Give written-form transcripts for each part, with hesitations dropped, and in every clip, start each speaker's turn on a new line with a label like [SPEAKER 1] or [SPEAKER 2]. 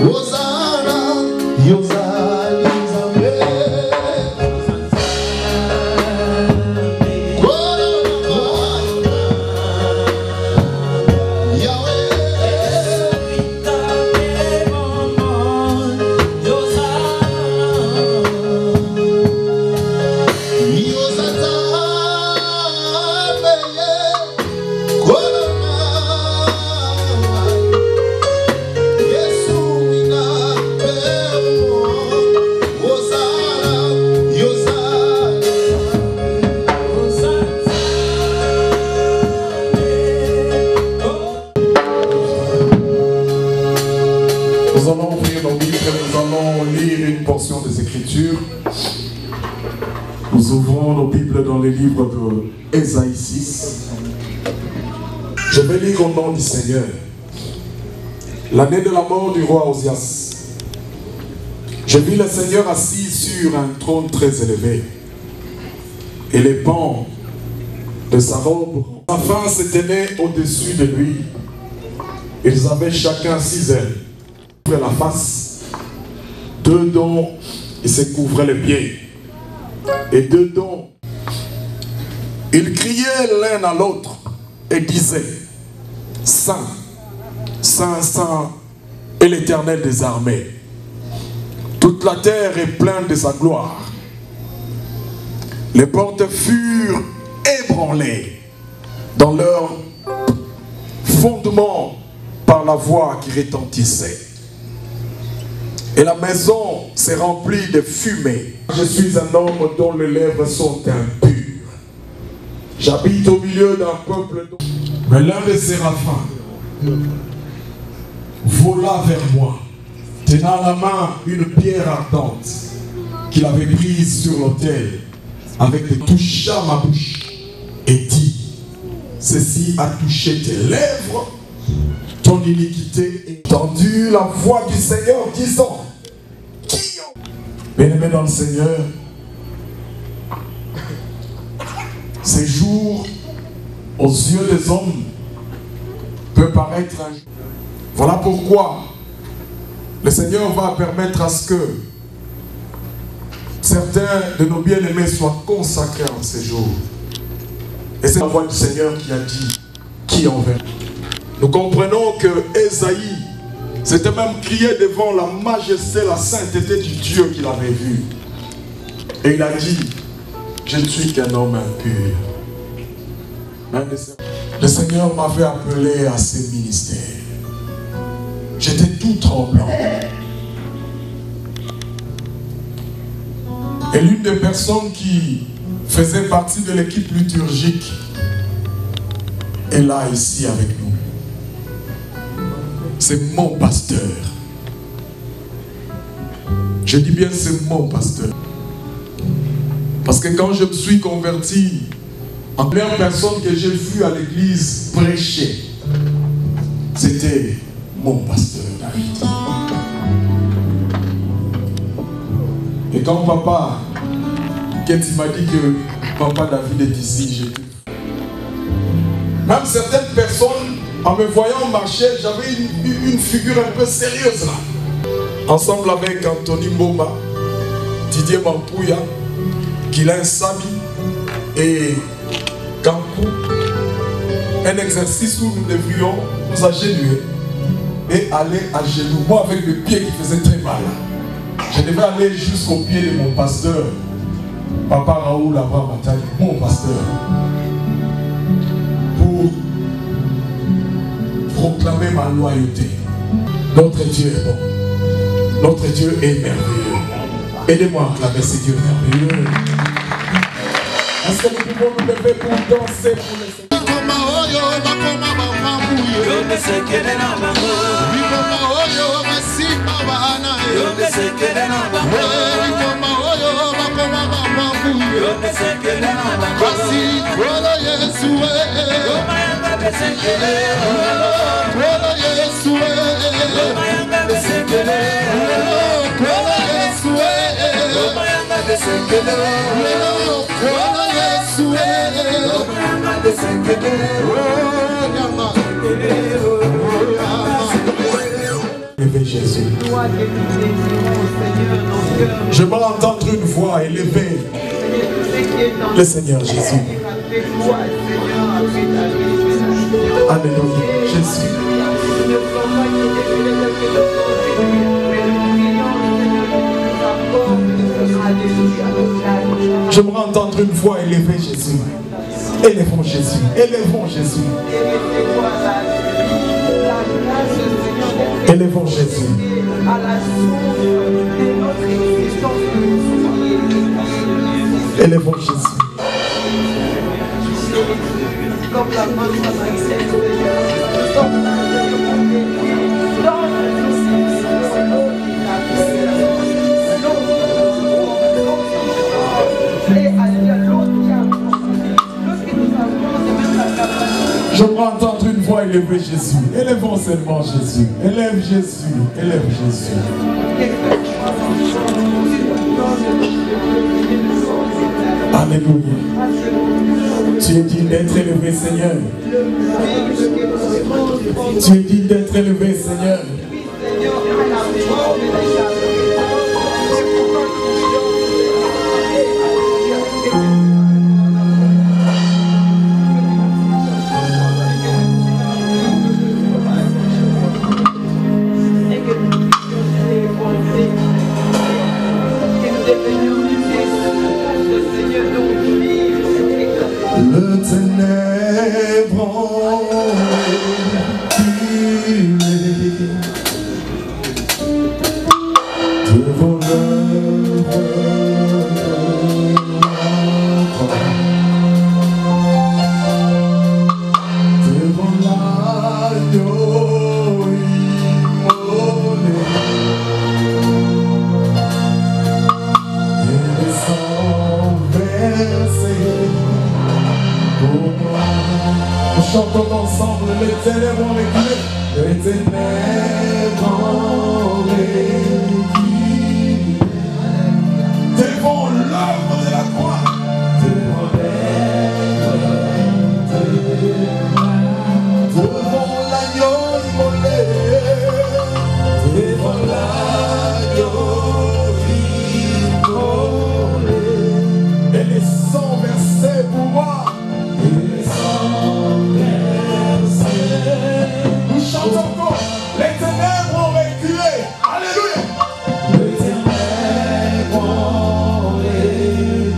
[SPEAKER 1] Hosanna, Hosanna,
[SPEAKER 2] Nous allons ouvrir nos Bibles et nous allons lire une portion des Écritures. Nous ouvrons nos Bibles dans les livres de Ésaïe 6. Je vais lire au nom du Seigneur. L'année de la mort du roi Osias. Je vis le Seigneur assis sur un trône très élevé. Et les pans de sa robe, sa fin s'étendait au-dessus de lui. Ils avaient chacun 6 ailes. La face, 2 dont il se couvrait les pieds, et 2 dont ils criaient l'un à l'autre et disaient: Saint, Saint, Saint est l'Éternel des armées. Toute la terre est pleine de sa gloire. Les portes furent ébranlées dans leur fondement par la voix qui retentissait. Et la maison s'est remplie de fumée. Je suis un homme dont les lèvres sont impures. J'habite au milieu d'un peuple. Mais l'un des séraphins vola vers moi, tenant à la main une pierre ardente qu'il avait prise sur l'autel, avec des toucha ma bouche et dit: ceci a touché tes lèvres, ton iniquité est tendue. La voix du Seigneur disant: bien-aimés dans le Seigneur, ces jours aux yeux des hommes peut paraître un jour. Voilà pourquoi le Seigneur va permettre à ce que certains de nos bien-aimés soient consacrés en ces jours. Et c'est la voix du Seigneur qui a dit: qui enverra? Nous comprenons que Ésaïe s'était même crié devant la majesté, la sainteté du Dieu qu'il avait vu. Et il a dit: je ne suis qu'un homme impur. Le Seigneur m'avait appelé à ses ministères. J'étais tout tremblant. Et l'une des personnes qui faisait partie de l'équipe liturgique est là, ici avec nous. C'est mon pasteur. Je dis bien c'est mon pasteur. Parce que quand je me suis converti, en première personne que j'ai vue à l'église prêcher, c'était mon pasteur David. Et quand papa, quand il m'a dit que papa David est ici, j'ai tout. Même certaines personnes, en me voyant marcher, j'avais une figure un peu sérieuse là. Ensemble avec Anthony Mboma, Didier Mampouya, Guylain Sabi et Kankou. Un exercice où nous devrions nous agenouiller et aller à genoux. Moi avec le pied qui faisait très mal. Je devais aller jusqu'au pied de mon pasteur, Papa Raoul Abraham Atali, mon pasteur, pour proclamer ma loyauté. Notre Dieu est bon. Notre Dieu est merveilleux. Aidez-moi à acclamer ce Dieu merveilleux. Est-ce que nous pouvons nous lever pour danser pour le Seigneur? élever Jésus. J'aimerais entendre une voix élevée. Le Seigneur Jésus. Alléluia. Jésus. J'aimerais entendre une voix élevée Jésus. Élevons Jésus. Élevons Jésus. Élevons Jésus. Élevons Jésus. J'aimerais entendre une voix élever Jésus. Élevons seulement Jésus. Élève Jésus. Élève Jésus. Alléluia. Tu es digne d'être élevé, Seigneur. Tu es digne d'être élevé, Seigneur. Le ténèbre devant l'œuvre devant l'agneau immolé et les sangs versés pour moi. Nous chantons ensemble les ténèbres en équilibre, les ténèbres en équilibre devant l'œuvre de la croix, devant l'agneau immolé, devant l'agneau immolé, et les sangs versés pour moi. Nous chantons encore. Les ténèbres ont reculé. Alléluia. Les ténèbres ont reculé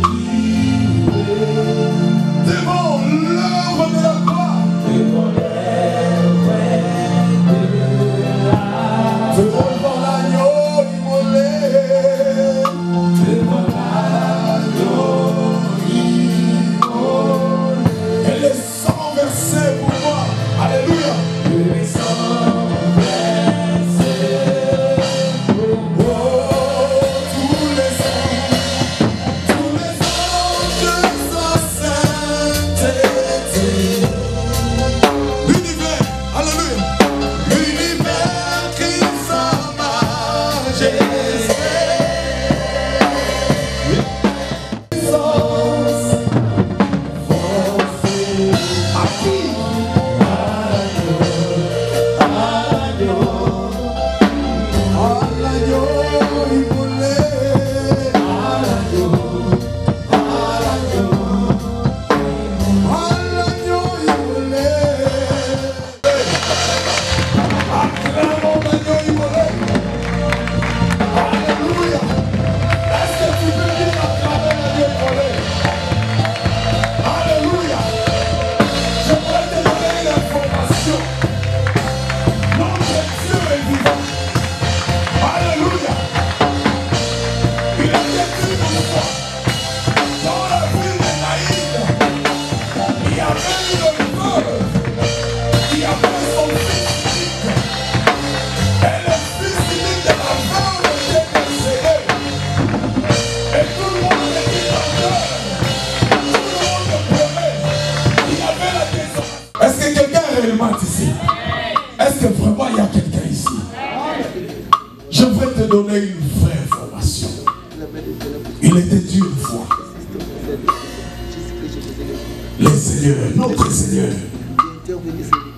[SPEAKER 2] devant l'œuvre de la croix, devant l'agneau immolé, devant l'agneau immolé, et les sangs versés pour moi. Alléluia. Les sangs versés pour moi. Tous les anges de sa sainteté. L'univers, alléluia. L'univers crie sa majesté. Puissance, force, à qui? Ici. Est-ce que vraiment il y a quelqu'un ici? Je vais te donner une vraie information. Il était dit une fois, le Seigneur, notre Seigneur,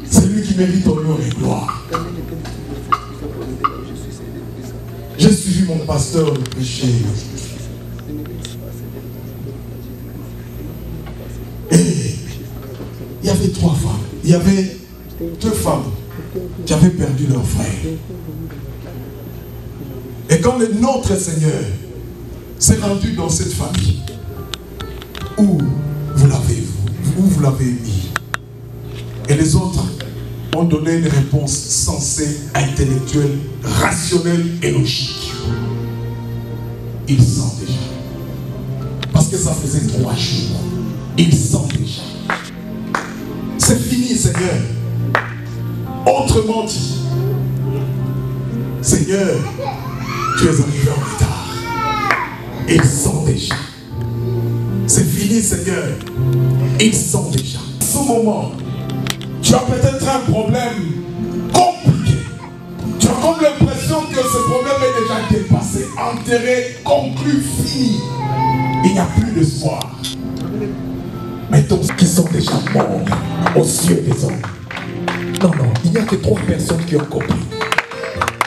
[SPEAKER 2] c'est lui qui mérite honneur et gloire. J'ai suivi mon pasteur le prêcher. Et il y avait 3 femmes. Il y avait 2 femmes qui avaient perdu leur frère. Et quand notre Seigneur s'est rendu dans cette famille, où vous l'avez mis, et les autres ont donné une réponse sensée, intellectuelle, rationnelle et logique. Ils sentent déjà. Parce que ça faisait 3 jours. Ils sentent déjà. C'est fini, Seigneur. Autrement dit, Seigneur, tu es arrivé en retard. Ils sentent déjà. C'est fini, Seigneur. Ils sentent déjà. À ce moment, tu as peut-être un problème compliqué. Tu as comme l'impression que ce problème est déjà dépassé, enterré, conclu, fini. Il n'y a plus d'espoir. Mais tous qui sont déjà morts aux yeux des hommes. Non, il n'y a que 3 personnes qui ont compris.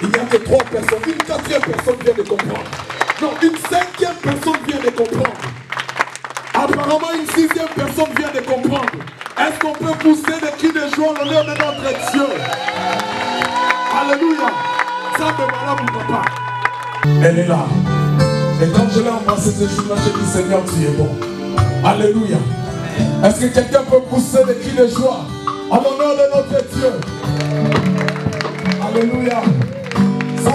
[SPEAKER 2] Il n'y a que 3 personnes. Une 4e personne vient de comprendre. Non, une 5e personne vient de comprendre. Apparemment, une 6e personne vient de comprendre. Est-ce qu'on peut pousser des cris de joie en l'honneur de notre Dieu? Alléluia. Ça me voilà mon papa. Elle est là. Et quand je l'ai embrassé ce jour-là, j'ai dit, Seigneur, tu es bon. Alléluia. Est-ce que quelqu'un peut pousser des cris de joie en l'honneur de notre Dieu? Alléluia. Ça,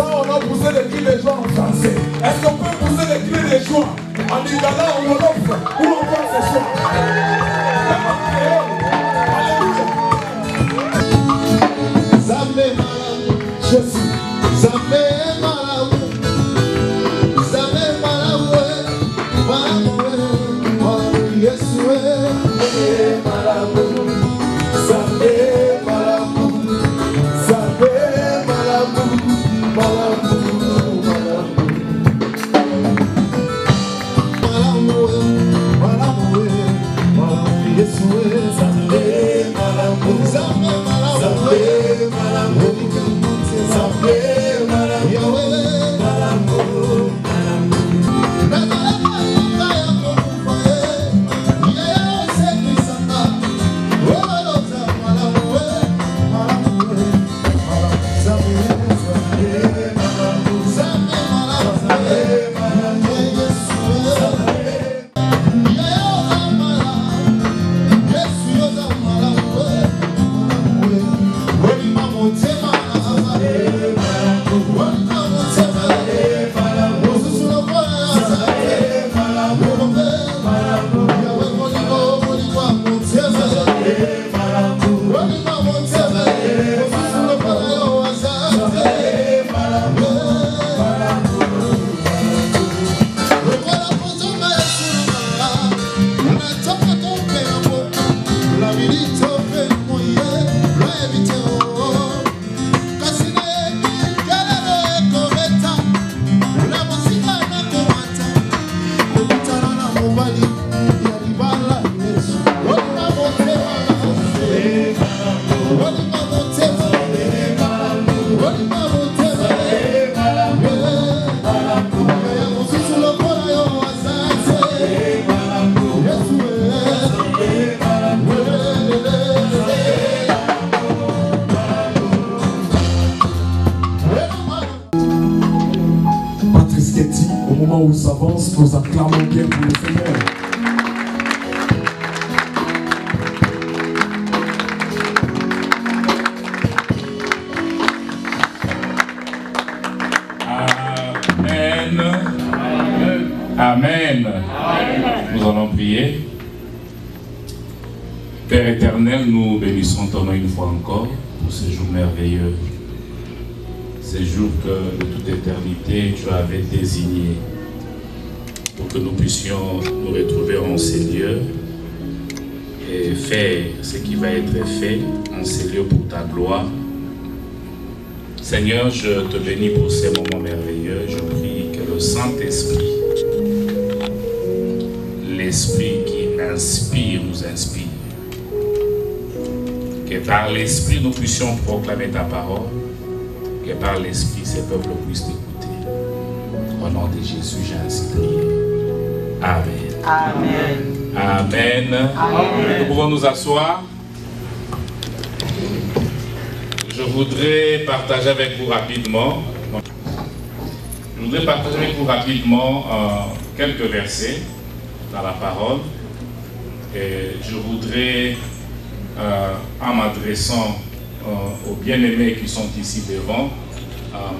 [SPEAKER 2] on a poussé des cris de joie en français. Est-ce qu'on peut pousser des cris de joie en lingala ou en wolof ou en quoi ce soir? Alléluia.
[SPEAKER 1] Zambé Malamu,
[SPEAKER 2] Jésus.
[SPEAKER 1] Zambé Malamu, Zambé Malamu, Malamu, Malamu, Yesue, Malamu, Zambé Malamu, Zambé Malamu, Malamu, Malamu, Malamu, Malamu, Yesue, Zambé Malamu, Zambé Malamu, Zambé Malamu, Yahweh Malamu,
[SPEAKER 2] Au moment où on s'avance, nous acclamons bien pour le Seigneur.
[SPEAKER 3] Amen. Nous allons prier. Père éternel, nous bénissons ton nom une fois encore pour ce jour merveilleux. Ces jours que de toute éternité tu avais désignés pour que nous puissions nous retrouver en ces lieux et faire ce qui va être fait en ces lieux pour ta gloire. Seigneur, je te bénis pour ces moments merveilleux. Je prie que le Saint-Esprit, l'Esprit qui inspire, nous inspire. Que par l'Esprit nous puissions proclamer ta parole que par l'Esprit, ces peuples puissent t'écouter. Au nom de Jésus, j'ai ainsi prié. Amen.
[SPEAKER 4] Amen.
[SPEAKER 3] Amen.
[SPEAKER 4] Amen.
[SPEAKER 3] Nous pouvons nous asseoir. Je voudrais partager avec vous rapidement. Quelques versets dans la parole. Et je voudrais, en m'adressant aux bien-aimés qui sont ici devant,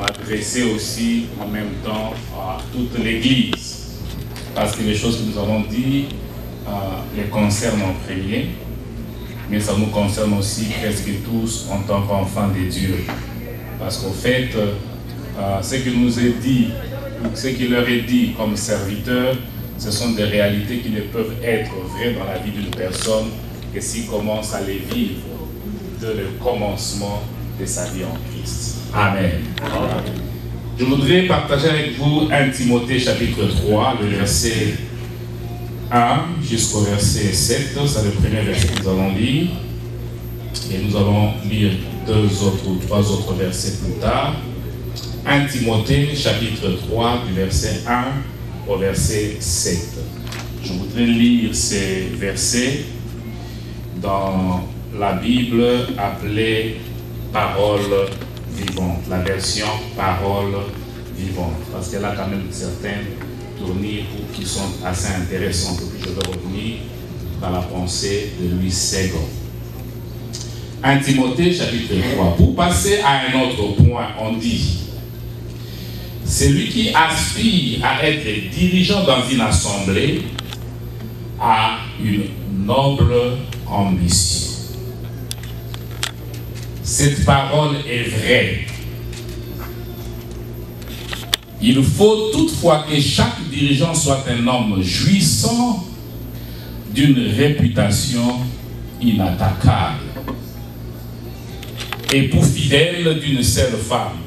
[SPEAKER 3] m'adresser aussi en même temps à toute l'Église. Parce que les choses que nous avons dites les concernent en premier, mais ça nous concerne aussi presque tous en tant qu'enfants de Dieu. Parce qu'au fait, ce qui nous est dit, ce qui leur est dit comme serviteurs, ce sont des réalités qui ne peuvent être vraies dans la vie d'une personne que s'il commence à les vivre dès le commencement de sa vie en Christ. Amen. Je voudrais partager avec vous 1 Timothée chapitre 3, le verset 1 jusqu'au verset 7. C'est le premier verset que nous allons lire. Et nous allons lire 2 autres ou 3 autres versets plus tard. 1 Timothée chapitre 3 du verset 1 au verset 7. Je voudrais lire ces versets dans la Bible appelée Parole vivante, la version Parole vivante, parce qu'elle a quand même certaines tournures qui sont assez intéressantes. Et puis je vais revenir dans la pensée de Louis Ségon. 1 Timothée chapitre 3. Pour passer à un autre point, on dit: celui qui aspire à être dirigeant dans une assemblée a une noble ambition. Cette parole est vraie. Il faut toutefois que chaque dirigeant soit un homme jouissant d'une réputation inattaquable, époux fidèle d'une seule femme,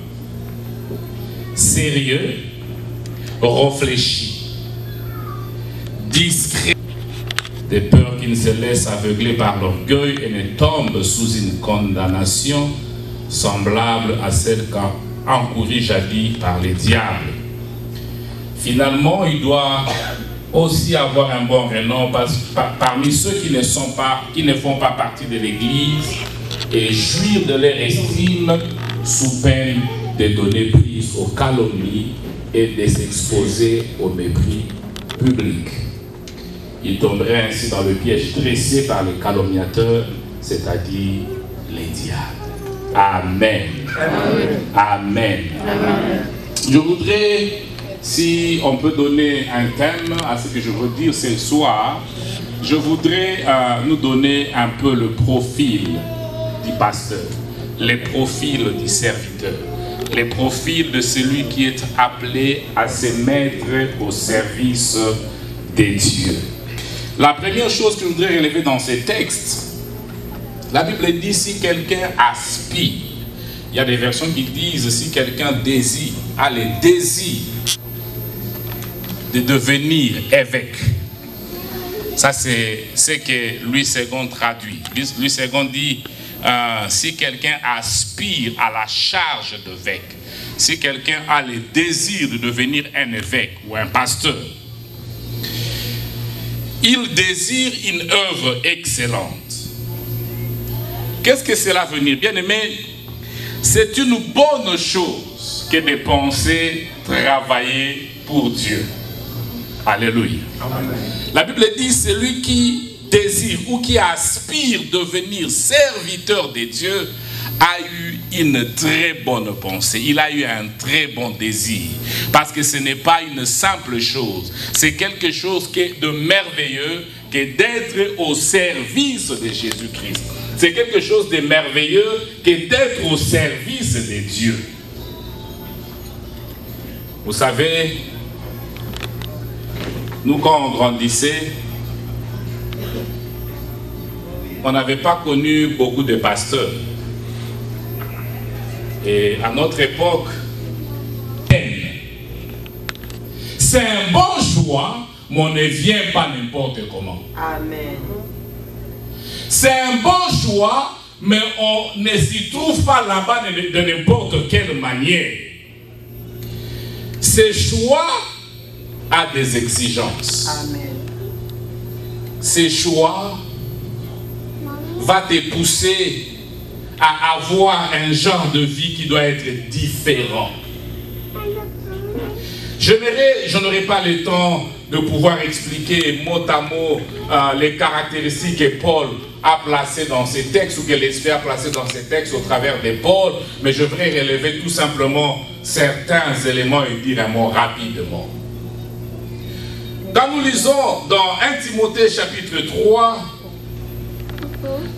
[SPEAKER 3] sérieux, réfléchi, discret, de peur qu'il ne se laisse aveugler par l'orgueil et ne tombe sous une condamnation semblable à celle encourue jadis par les diables. Finalement, il doit aussi avoir un bon renom parmi ceux qui ne font pas partie de l'Église et jouir de leur estime sous peine de donner prise aux calomnies et de s'exposer au mépris public. Il tomberait ainsi dans le piège dressé par les calomniateurs, c'est-à-dire les diables. Amen. Amen. Amen. Amen. Je voudrais, si on peut donner un thème à ce que je veux dire ce soir, je voudrais nous donner un peu le profil du pasteur, les profils du serviteur, les profils de celui qui est appelé à se mettre au service des dieux. La première chose que je voudrais relever dans ces textes, la Bible dit si quelqu'un aspire. Il y a des versions qui disent si quelqu'un désire, a le désir de devenir évêque. Ça c'est ce que Louis II traduit. Louis II dit si quelqu'un aspire à la charge d'évêque, si quelqu'un a le désir de devenir un évêque ou un pasteur, il désire une œuvre excellente. Qu'est-ce que cela veut dire? Bien aimé, c'est une bonne chose que de penser travailler pour Dieu. Alléluia. Amen. La Bible dit celui qui désire ou qui aspire devenir serviteur de Dieu a eu une très bonne pensée, il a eu un très bon désir, parce que ce n'est pas une simple chose, c'est quelque chose qui est de merveilleux, que d'être au service de Jésus-Christ. C'est quelque chose de merveilleux que d'être au service de Dieu. Vous savez, nous quand on grandissait, on n'avait pas connu beaucoup de pasteurs. Et à notre époque, c'est un bon choix, mais on ne vient pas n'importe comment.
[SPEAKER 4] Amen.
[SPEAKER 3] C'est un bon choix, mais on ne s'y trouve pas là-bas de n'importe quelle manière. Ce choix a des exigences.
[SPEAKER 4] Amen.
[SPEAKER 3] Ce choix va te pousser à avoir un genre de vie qui doit être différent. Je n'aurai pas le temps de pouvoir expliquer mot à mot les caractéristiques que Paul a placées dans ses textes ou que l'Esprit a placées dans ses textes au travers des Paul, mais je voudrais relever tout simplement certains éléments et dire un mot rapidement. Quand nous lisons dans 1 Timothée chapitre 3,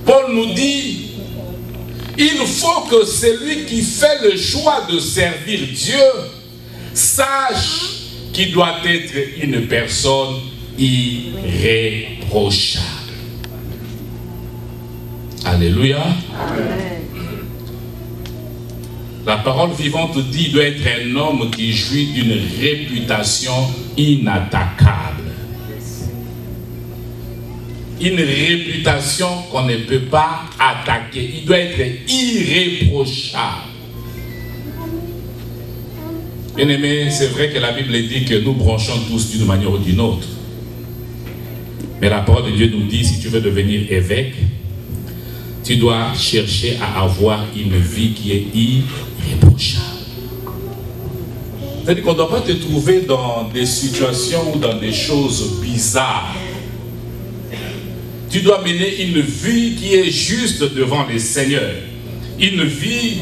[SPEAKER 3] Paul nous dit: il faut que celui qui fait le choix de servir Dieu sache qu'il doit être une personne irréprochable. Alléluia.
[SPEAKER 4] Amen.
[SPEAKER 3] La parole vivante dit qu'il doit être un homme qui jouit d'une réputation inattaquable. Une réputation qu'on ne peut pas attaquer. Il doit être irréprochable. Bien aimé, c'est vrai que la Bible dit que nous branchons tous d'une manière ou d'une autre. Mais la parole de Dieu nous dit, si tu veux devenir évêque, tu dois chercher à avoir une vie qui est irréprochable. C'est-à-dire qu'on ne doit pas te trouver dans des situations ou dans des choses bizarres. Tu dois mener une vie qui est juste devant le Seigneur. Une vie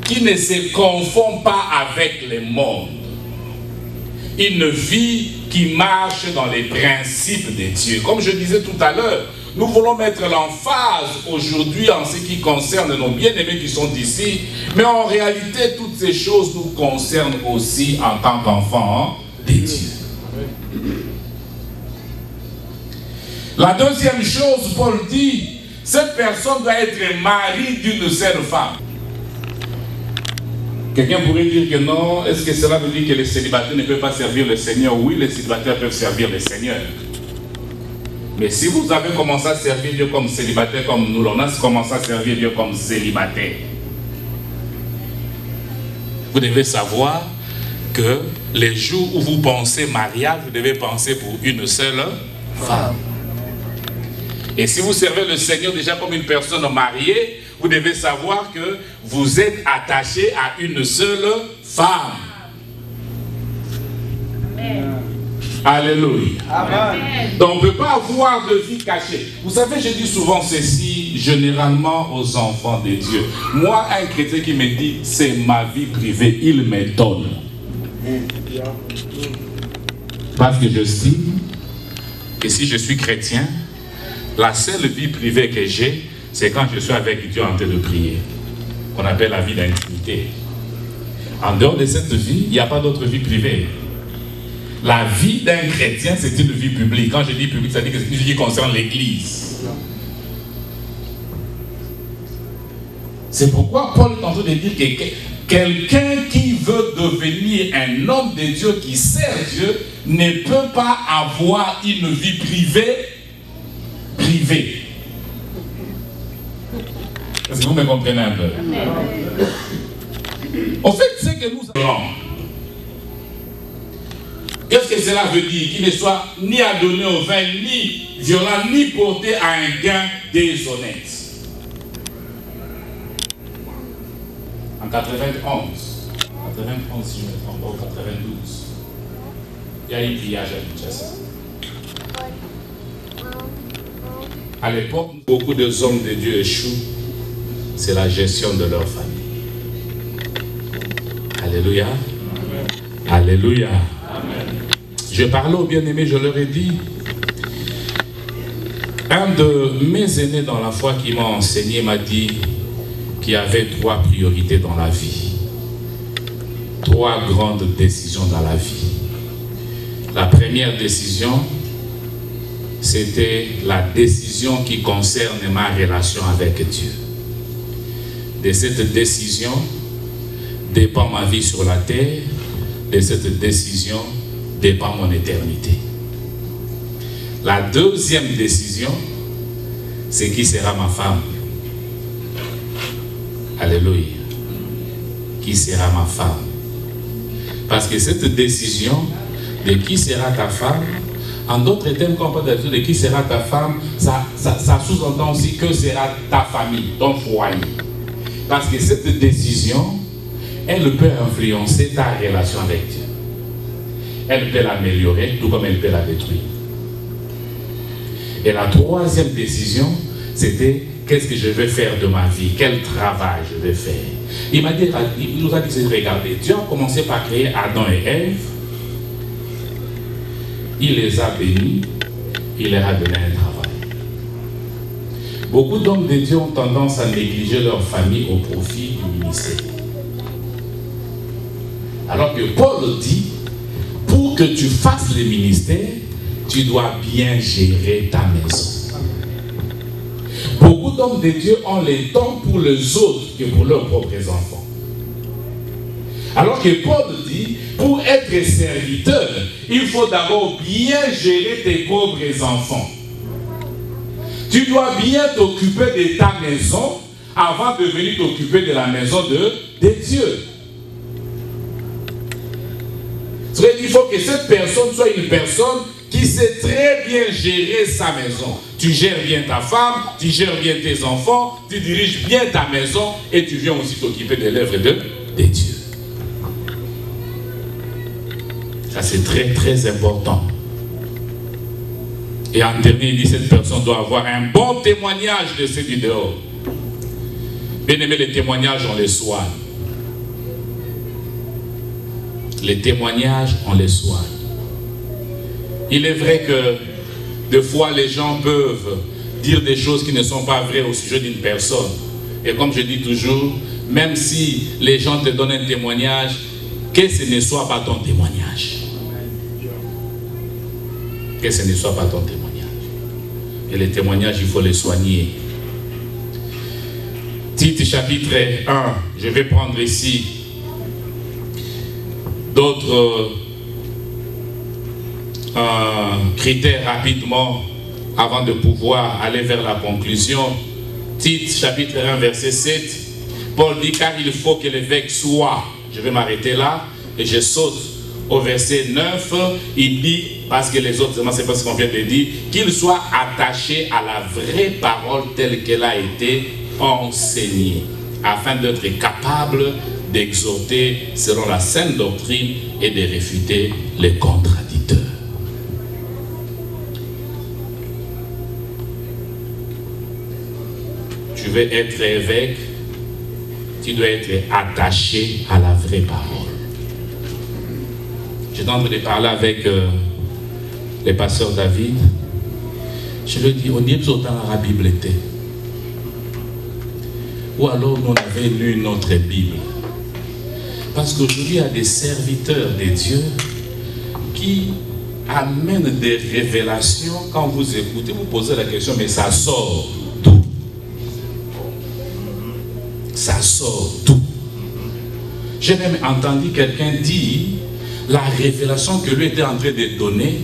[SPEAKER 3] qui ne se confond pas avec le monde. Une vie qui marche dans les principes de Dieu. Comme je disais tout à l'heure, nous voulons mettre l'emphase aujourd'hui en ce qui concerne nos bien-aimés qui sont ici, mais en réalité, toutes ces choses nous concernent aussi en tant qu'enfants de Dieu. La deuxième chose, Paul dit, cette personne doit être mari d'une seule femme. Quelqu'un pourrait dire que non, est-ce que cela veut dire que les célibataires ne peuvent pas servir le Seigneur? Oui, les célibataires peuvent servir le Seigneur. Mais si vous avez commencé à servir Dieu comme célibataire, comme nous l'on a commencé à servir Dieu comme célibataire, vous devez savoir que les jours où vous pensez mariage, vous devez penser pour une seule femme. Et si vous servez le Seigneur déjà comme une personne mariée, vous devez savoir que vous êtes attaché à une seule femme. Amen. Alléluia. Amen. Donc on ne peut pas avoir de vie cachée. Vous savez, je dis souvent ceci, généralement aux enfants de Dieu. Moi, un chrétien qui me dit, c'est ma vie privée, il m'étonne. Parce que je sais que si je suis chrétien, la seule vie privée que j'ai, c'est quand je suis avec Dieu en train de prier. Qu'on appelle la vie d'intimité. En dehors de cette vie, il n'y a pas d'autre vie privée. La vie d'un chrétien, c'est une vie publique. Quand je dis publique, ça veut dire que c'est une vie qui concerne l'Église. C'est pourquoi Paul est en train de dire que quelqu'un qui veut devenir un homme de Dieu qui sert Dieu ne peut pas avoir une vie privée. Est-ce que vous me comprenez un peu? En fait, c'est que nous avons. Qu'est-ce que cela veut dire? Qu'il ne soit ni adonné au vin, ni violent, ni porté à un gain déshonnête. En 91, si je me trompe pas, ou 92, il y a eu pillage à Kinshasa. À l'époque, beaucoup de hommes de Dieu échouent, c'est la gestion de leur famille. Alléluia. Amen. Alléluia. Amen. Je parlais aux bien-aimés, je leur ai dit, un de mes aînés dans la foi qui m'a enseigné m'a dit qu'il y avait 3 priorités dans la vie. 3 grandes décisions dans la vie. La première décision, c'était la décision qui concerne ma relation avec Dieu. De cette décision dépend ma vie sur la terre. De cette décision dépend mon éternité. La deuxième décision, c'est qui sera ma femme. Alléluia. Qui sera ma femme? Parce que cette décision de qui sera ta femme, en d'autres termes, quand on parle de qui sera ta femme, ça sous-entend aussi que sera ta famille, ton foyer. Parce que cette décision, elle peut influencer ta relation avec Dieu. Elle peut l'améliorer, tout comme elle peut la détruire. Et la troisième décision, c'était qu'est-ce que je vais faire de ma vie, quel travail je vais faire. Il nous a dit, regardez, Dieu a commencé par créer Adam et Ève. Il les a bénis, il leur a donné un travail. Beaucoup d'hommes de Dieu ont tendance à négliger leur famille au profit du ministère. Alors que Paul dit, pour que tu fasses le ministère, tu dois bien gérer ta maison. Beaucoup d'hommes de Dieu ont le temps pour les autres que pour leurs propres enfants. Alors que Paul dit, pour être serviteur, il faut d'abord bien gérer tes pauvres enfants. Tu dois bien t'occuper de ta maison avant de venir t'occuper de la maison de Dieu. Il faut que cette personne soit une personne qui sait très bien gérer sa maison. Tu gères bien ta femme, tu gères bien tes enfants, tu diriges bien ta maison et tu viens aussi t'occuper de l'œuvre de Dieu. Ça c'est très très important. Et en dernier, il dit cette personne doit avoir un bon témoignage de ceux du dehors. Bien aimé, les témoignages on les soigne. Les témoignages on les soigne. Il est vrai que des fois les gens peuvent dire des choses qui ne sont pas vraies au sujet d'une personne. Et comme je dis toujours, même si les gens te donnent un témoignage, que ce ne soit pas ton témoignage. Que ce ne soit pas ton témoignage. Et les témoignages, il faut les soigner. Tite chapitre 1, je vais prendre ici d'autres critères rapidement avant de pouvoir aller vers la conclusion. Tite chapitre 1 verset 7, Paul dit car il faut que l'évêque soit, je vais m'arrêter là et je saute au verset 9, il dit, parce que les autres, c'est pas ce qu'on vient de dire, qu'il soit attaché à la vraie parole telle qu'elle a été enseignée, afin d'être capable d'exhorter selon la saine doctrine et de réfuter les contradicteurs. Tu veux être évêque, tu dois être attaché à la vraie parole. J'étais en train de parler avec le pasteur David. Je lui ai dit, on y est autant la Bible était. Ou alors nous on avait lu notre Bible. Parce qu'aujourd'hui il y a des serviteurs de Dieu qui amènent des révélations. Quand vous écoutez, vous posez la question, mais ça sort d'où? Ça sort d'où? J'ai même entendu quelqu'un dire, la révélation que lui était en train de donner,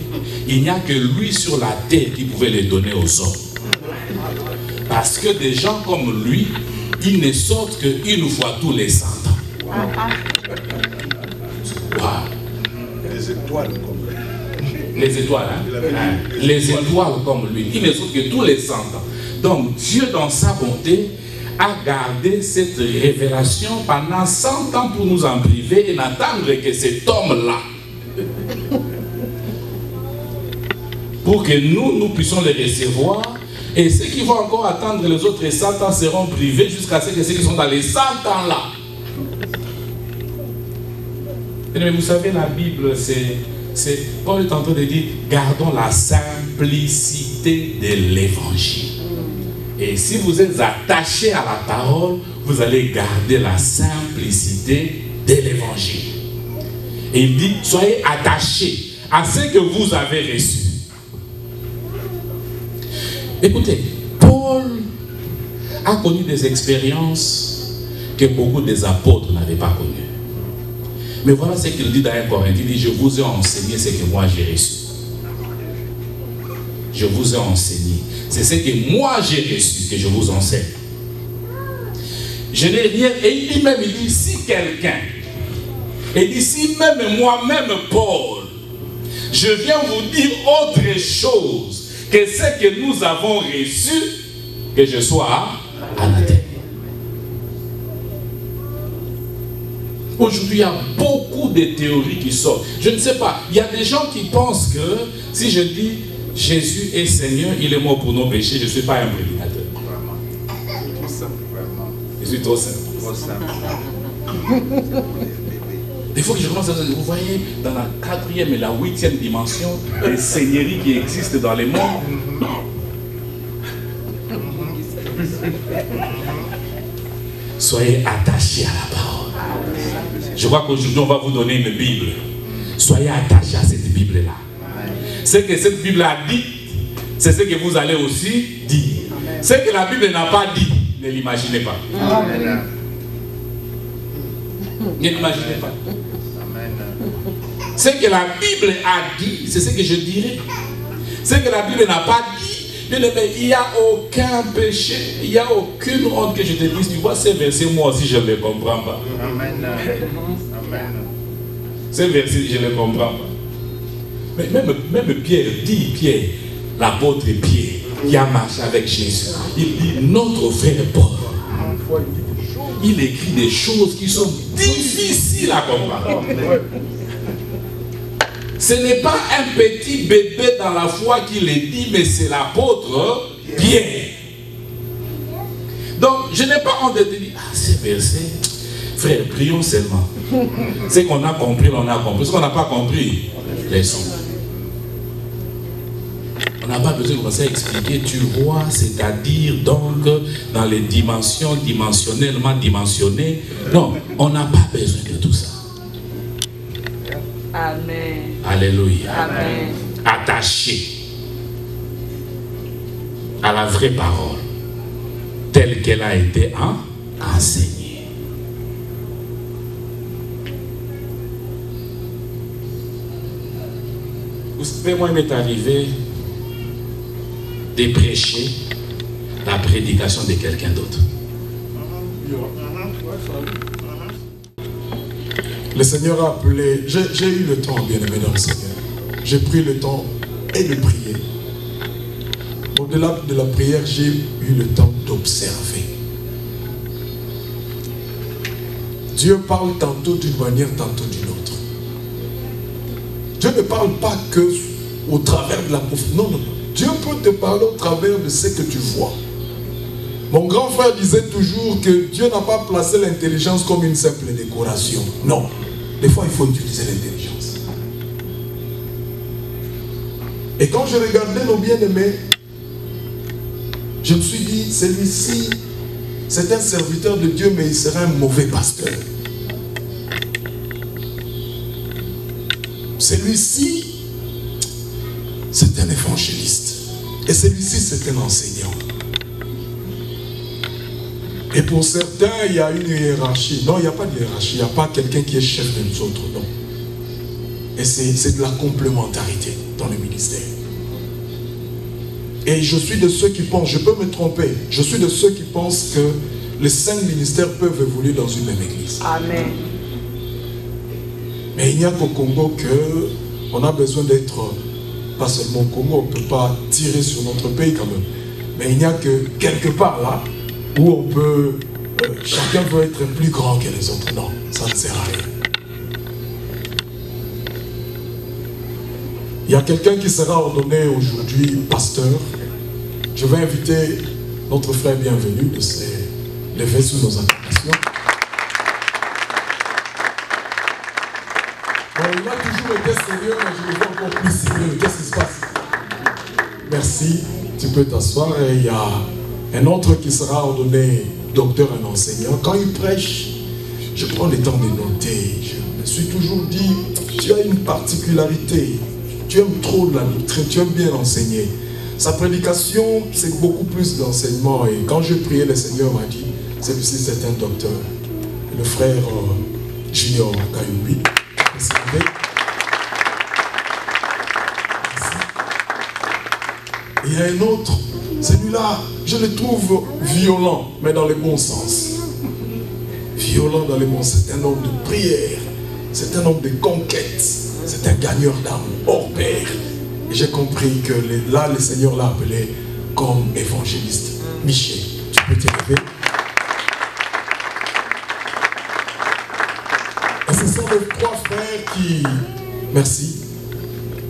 [SPEAKER 3] il n'y a que lui sur la terre qui pouvait les donner aux hommes. Parce que des gens comme lui, ils ne sortent qu'une fois tous les 100 ans. Wow.
[SPEAKER 1] Les étoiles comme lui.
[SPEAKER 3] Les étoiles, hein? Les étoiles comme lui. Ils ne sortent que tous les 100 ans. Donc Dieu dans sa bonté a gardé cette révélation pendant 100 ans pour nous en priver et n'attendre que cet homme-là. Pour que nous puissions les recevoir. Et ceux qui vont encore attendre les autres 100 ans seront privés jusqu'à ce que ceux qui sont dans les 100 ans là. Mais vous savez, la Bible, Paul est en train de dire, gardons la simplicité de l'évangile. Et si vous êtes attaché à la parole, vous allez garder la simplicité de l'évangile. Et il dit, soyez attachés à ce que vous avez reçu. Écoutez, Paul a connu des expériences que beaucoup des apôtres n'avaient pas connues. Mais voilà ce qu'il dit dans 1 Corinthiens. Il dit, je vous ai enseigné ce que moi j'ai reçu. Je vous ai enseigné. C'est ce que moi j'ai reçu que je vous enseigne. Je n'ai rien. Et lui-même, il dit, si quelqu'un, et dit, si même moi-même, Paul, je viens vous dire autre chose que ce que nous avons reçu, que je sois anathème. Aujourd'hui, il y a beaucoup de théories qui sortent. Je ne sais pas, il y a des gens qui pensent que si je dis Jésus est Seigneur, il est mort pour nos péchés, je ne suis pas un prédicateur. Je suis trop simple. Il faut que je commence à... Vous voyez, dans la 4e et la 8e dimension, les seigneuries qui existent dans les mondes. Soyez attachés à la parole. Je crois qu'aujourd'hui, on va vous donner une Bible. Soyez attachés à cette Bible-là. Ce que cette Bible a dit, c'est ce que vous allez aussi dire. Ce que la Bible n'a pas dit, ne l'imaginez pas. Amen. Ne l'imaginez pas. Amen. Ce que la Bible a dit, c'est ce que je dirais. Ce que la Bible n'a pas dit, il n'y a aucun péché, il n'y a aucune honte que je te dise. Tu vois ces versets, moi aussi je ne les comprends pas. Amen. Amen. Ces versets, je ne les comprends pas. Mais même Pierre dit, Pierre, l'apôtre Pierre, qui a marché avec Jésus, il dit, notre frère Paul, il écrit des choses qui sont difficiles à comprendre. Ce n'est pas un petit bébé dans la foi qui le dit, mais c'est l'apôtre Pierre. Donc, je n'ai pas honte de te dire, ah, ces versets, frère, prions seulement. Ce qu'on a compris, on a compris. Ce qu'on n'a pas compris, laissons. On n'a pas besoin de commencer à expliquer, tu vois, c'est-à-dire donc dans les dimensions, dimensionnellement dimensionnées. Non, on n'a pas besoin de tout ça.
[SPEAKER 4] Amen.
[SPEAKER 3] Alléluia.
[SPEAKER 4] Amen.
[SPEAKER 3] Attaché à la vraie parole, telle qu'elle a été enseignée. Vous savez, moi, il m'est arrivé de prêcher la prédication de quelqu'un d'autre.
[SPEAKER 2] Le Seigneur a appelé, j'ai eu le temps, bien-aimé dans le Seigneur. J'ai pris le temps et de prier. Au-delà de la prière, j'ai eu le temps d'observer. Dieu parle tantôt d'une manière, tantôt d'une autre. Dieu ne parle pas que au travers de la prophétie. Non, non. Dieu peut te parler au travers de ce que tu vois. Mon grand frère disait toujours que Dieu n'a pas placé l'intelligence comme une simple décoration. Non. Des fois, il faut utiliser l'intelligence. Et quand je regardais nos bien-aimés, je me suis dit, celui-ci, c'est un serviteur de Dieu, mais il sera un mauvais pasteur. Celui-ci, c'est un évangéliste. Et celui-ci, c'est un enseignant. Et pour certains, il y a une hiérarchie. Non, il n'y a pas de hiérarchie. Il n'y a pas quelqu'un qui est chef de nous autres. Non. Et c'est de la complémentarité dans le ministère. Et je suis de ceux qui pensent, je peux me tromper, je suis de ceux qui pensent que les 5 ministères peuvent évoluer dans une même église. Amen. Mais il n'y a qu'au Congo qu'on a besoin d'être, pas seulement au Congo, on ne peut pas tirer sur notre pays quand même. Mais il n'y a que quelque part là, où on peut, chacun veut être plus grand que les autres. Non, ça ne sert à rien. Il y a quelqu'un qui sera ordonné aujourd'hui pasteur. Je vais inviter notre frère bienvenu de se lever sous nos acclamations. Bon, il a toujours été sérieux, mais je le vois encore plus sérieux. Qu'est-ce qui se passe? Merci, tu peux t'asseoir. Et il y a un autre qui sera ordonné docteur et enseignant. Quand il prêche, je prends le temps de noter. Je me suis toujours dit, tu as une particularité. Tu aimes trop la lecture, tu aimes bien enseigner. Sa prédication, c'est beaucoup plus d'enseignement. Et quand je priais, le Seigneur m'a dit, celui-ci c'est un docteur. Et le frère Junior Kayoubi. Il y a un autre. Celui-là, je le trouve violent, mais dans le bon sens. violent dans les monts, c'est un homme de prière, c'est un homme de conquête, c'est un gagneur d'âme hors pair. Et j'ai compris que là, le Seigneur l'a appelé comme évangéliste. Michel, tu peux t'élever. Et ce sont les trois frères qui, merci,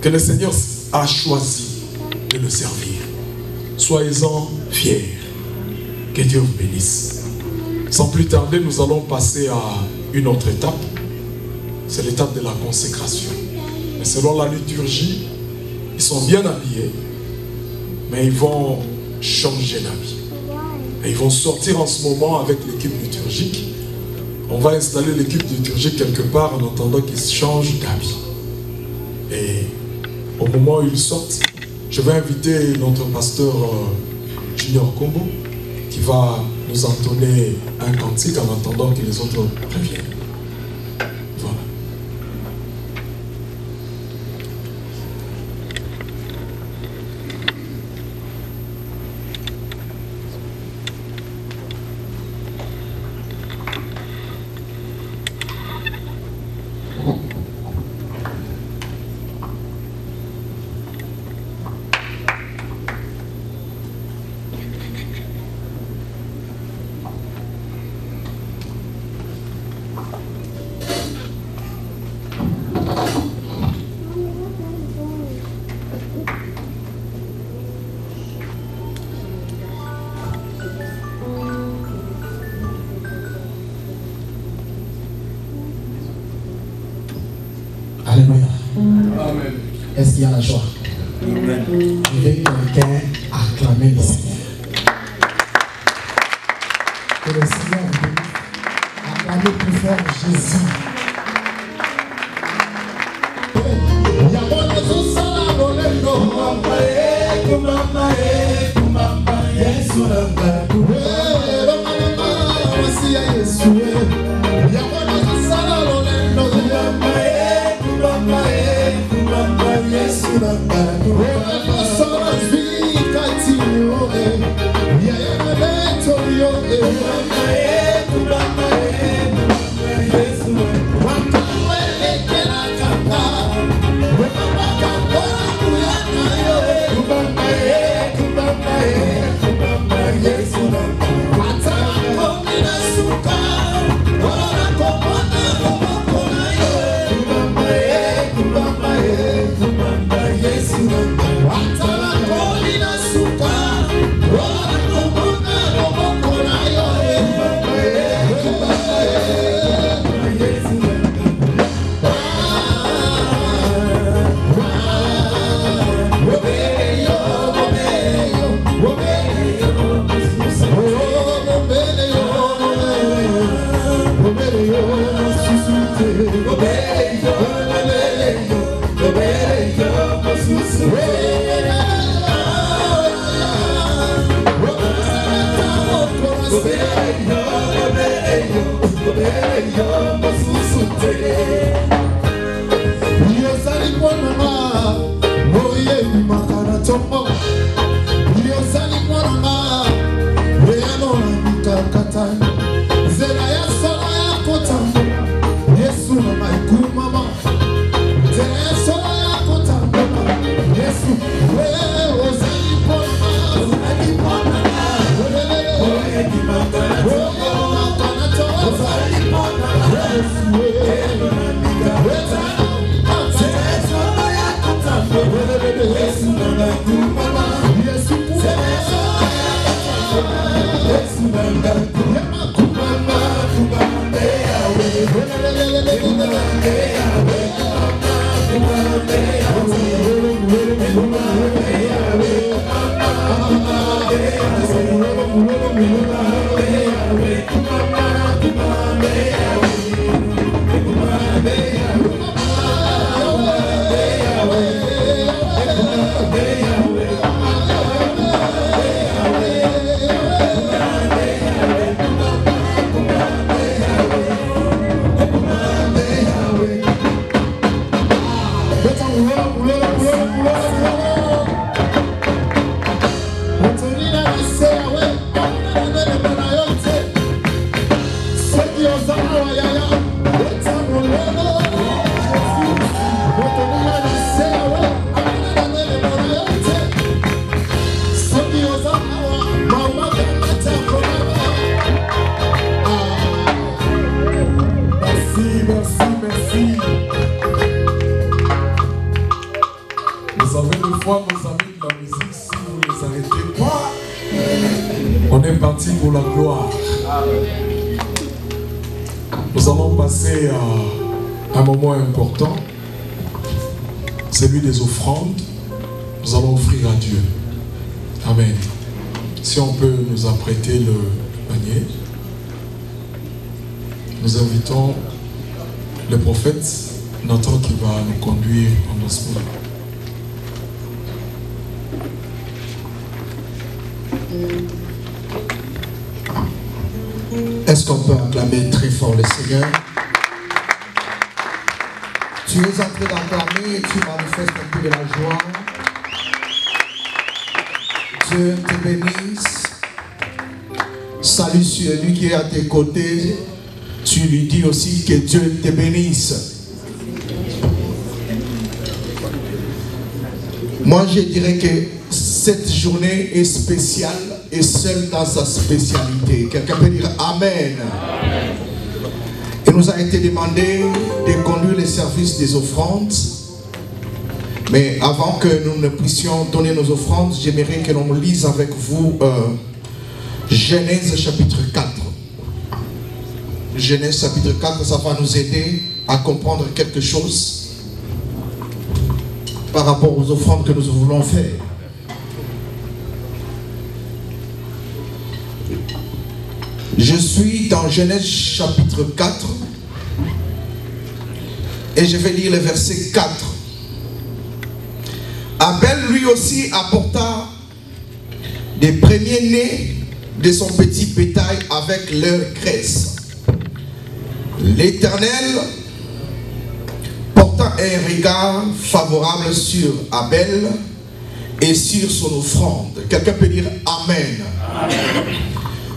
[SPEAKER 2] que le Seigneur a choisi de le servir. Soyez-en fiers. Que Dieu vous bénisse. Sans plus tarder, nous allons passer à une autre étape. C'est l'étape de la consécration. Mais selon la liturgie, ils sont bien habillés, mais ils vont changer d'habit. Et ils vont sortir en ce moment avec l'équipe liturgique. On va installer l'équipe liturgique quelque part en attendant qu'ils changent d'habit. Et au moment où ils sortent, je vais inviter notre pasteur Junior Combo qui va nous entonner un cantique en attendant que les autres reviennent. Voilà.
[SPEAKER 5] Alléluia. Est-ce qu'il y a la joie?
[SPEAKER 1] Amen.
[SPEAKER 5] Je vais quelqu'un acclamer le Seigneur. Que le Seigneur vous bénisse. Acclamez plus fort Jésus. Amen.
[SPEAKER 2] fois nos amis de la musique, si vous ne les arrêtez pas, on est parti pour la gloire. Nous allons passer à un moment important, celui des offrandes. Nous allons offrir à Dieu. Amen. Si on peut nous apprêter le panier, nous invitons le prophète Nathan qui va nous conduire en ce moment.
[SPEAKER 6] Est-ce qu'on peut acclamer très fort le Seigneur? Tu es en train d'acclamer et tu manifestes un peu de la joie. Dieu te bénisse. Salut celui qui est à tes côtés. Tu lui dis aussi que Dieu te bénisse. Moi, je dirais que cette journée est spéciale et seule dans sa spécialité. Quelqu'un peut dire Amen. Amen. Il nous a été demandé de conduire les services des offrandes. Mais avant que nous ne puissions donner nos offrandes, j'aimerais que l'on lise avec vous Genèse chapitre 4. Genèse chapitre 4, ça va nous aider à comprendre quelque chose par rapport aux offrandes que nous voulons faire. Je suis dans Genèse chapitre 4 et je vais lire le verset 4. Abel lui aussi apporta des premiers-nés de son petit bétail avec leur graisse. L'Éternel porta un regard favorable sur Abel et sur son offrande. Quelqu'un peut dire Amen. Amen.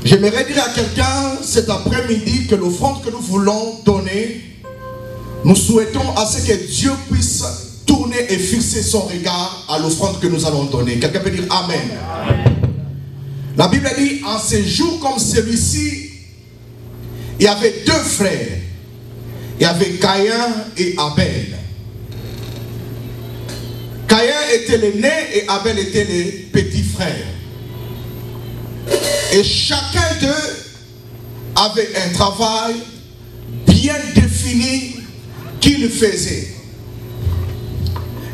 [SPEAKER 6] J'aimerais dire à quelqu'un cet après-midi que l'offrande que nous voulons donner, nous souhaitons à ce que Dieu puisse tourner et fixer son regard à l'offrande que nous allons donner. Quelqu'un peut dire Amen. Amen. La Bible dit, en ces jours comme celui-ci, il y avait deux frères. Il y avait Caïn et Abel. Caïn était l'aîné et Abel était les petits frères. Et chacun d'eux avait un travail bien défini qu'il faisait.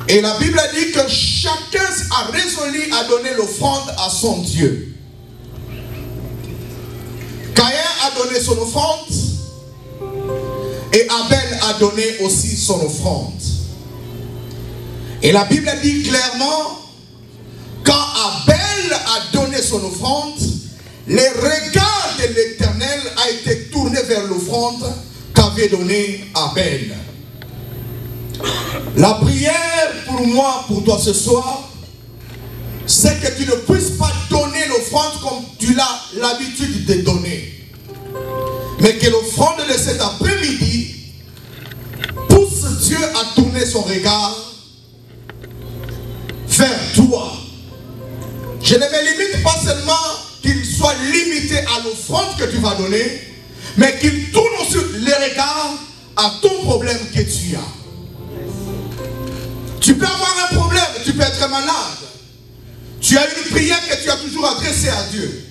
[SPEAKER 6] Et la Bible dit que chacun a résolu à donner l'offrande à son Dieu. Caïn a donné son offrande et Abel a donné aussi son offrande. Et la Bible dit clairement, quand Abel a donné son offrande, le regard de l'Éternel a été tourné vers l'offrande qu'avait donnée Abel. La prière pour moi, pour toi ce soir, c'est que tu ne puisses pas donner l'offrande comme tu as l'habitude de donner. Mais que l'offrande de cet après-midi pousse Dieu à tourner son regard vers toi. Je ne me limite pas seulement qu'il soit limité à l'offrande que tu vas donner, mais qu'il tourne aussi les regards à ton problème que tu as. Tu peux avoir un problème, tu peux être malade. Tu as une prière que tu as toujours adressée à Dieu.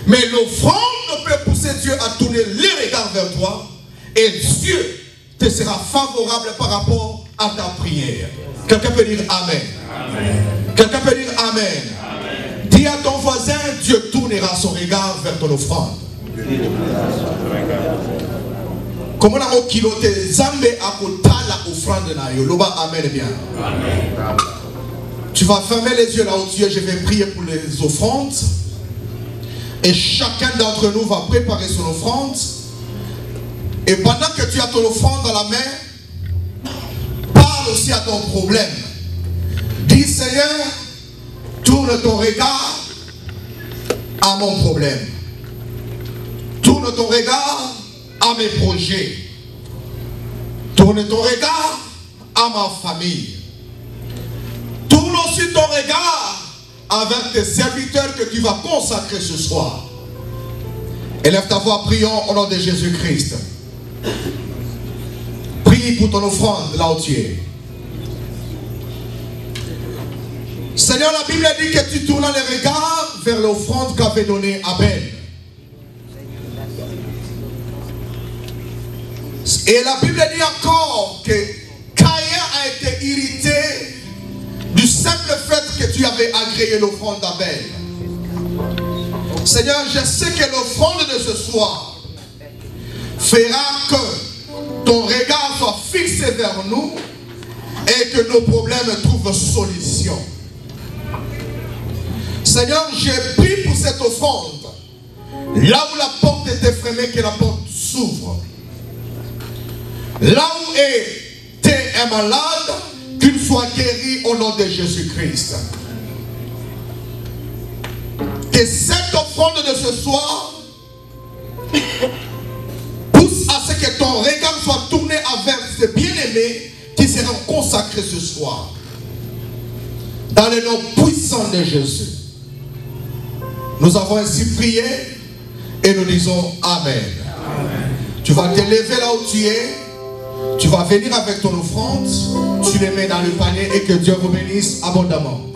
[SPEAKER 6] Mais l'offrande peut pousser Dieu à tourner les regards vers toi et Dieu te sera favorable par rapport à ta prière. Quelqu'un peut dire Amen. Amen. Quelqu'un peut dire Amen. Amen. Dis à ton voisin, Dieu tournera son regard vers ton offrande. Comment on a kiloté Zambé à côté la offrande na yo. Loba Amen bien. Amen. Tu vas fermer les yeux là où tu es. Je vais prier pour les offrandes. Et chacun d'entre nous va préparer son offrande. Et pendant que tu as ton offrande dans la main, parle aussi à ton problème. Dis Seigneur, tourne ton regard à mon problème. Tourne ton regard à mes projets. Tourne ton regard à ma famille. Tourne aussi ton regard avec tes serviteurs que tu vas consacrer ce soir. Élève ta voix, prions au nom de Jésus-Christ. Prie pour ton offrande là où tu es. Seigneur, la Bible dit que tu tournas les regards vers l'offrande qu'avait donnée Abel. Et la Bible dit encore que Caïn a été irrité du simple fait que tu avais agréé l'offrande d'Abel. Seigneur, je sais que l'offrande de ce soir fera que ton regard soit fixé vers nous et que nos problèmes trouvent solution. Seigneur, je prie pour cette offrande. Là où la porte était fermée, que la porte s'ouvre. Là où est malade, qu'il soit guéri au nom de Jésus-Christ. Que cette offrande de ce soir pousse à ce que ton regard soit tourné vers ces bien-aimés qui seront consacrés ce soir. Dans le nom puissant de Jésus. Nous avons ainsi prié et nous disons Amen. Amen. Tu vas te lever là où tu es. Tu vas venir avec ton offrande. Tu les mets dans le panier et que Dieu vous bénisse abondamment.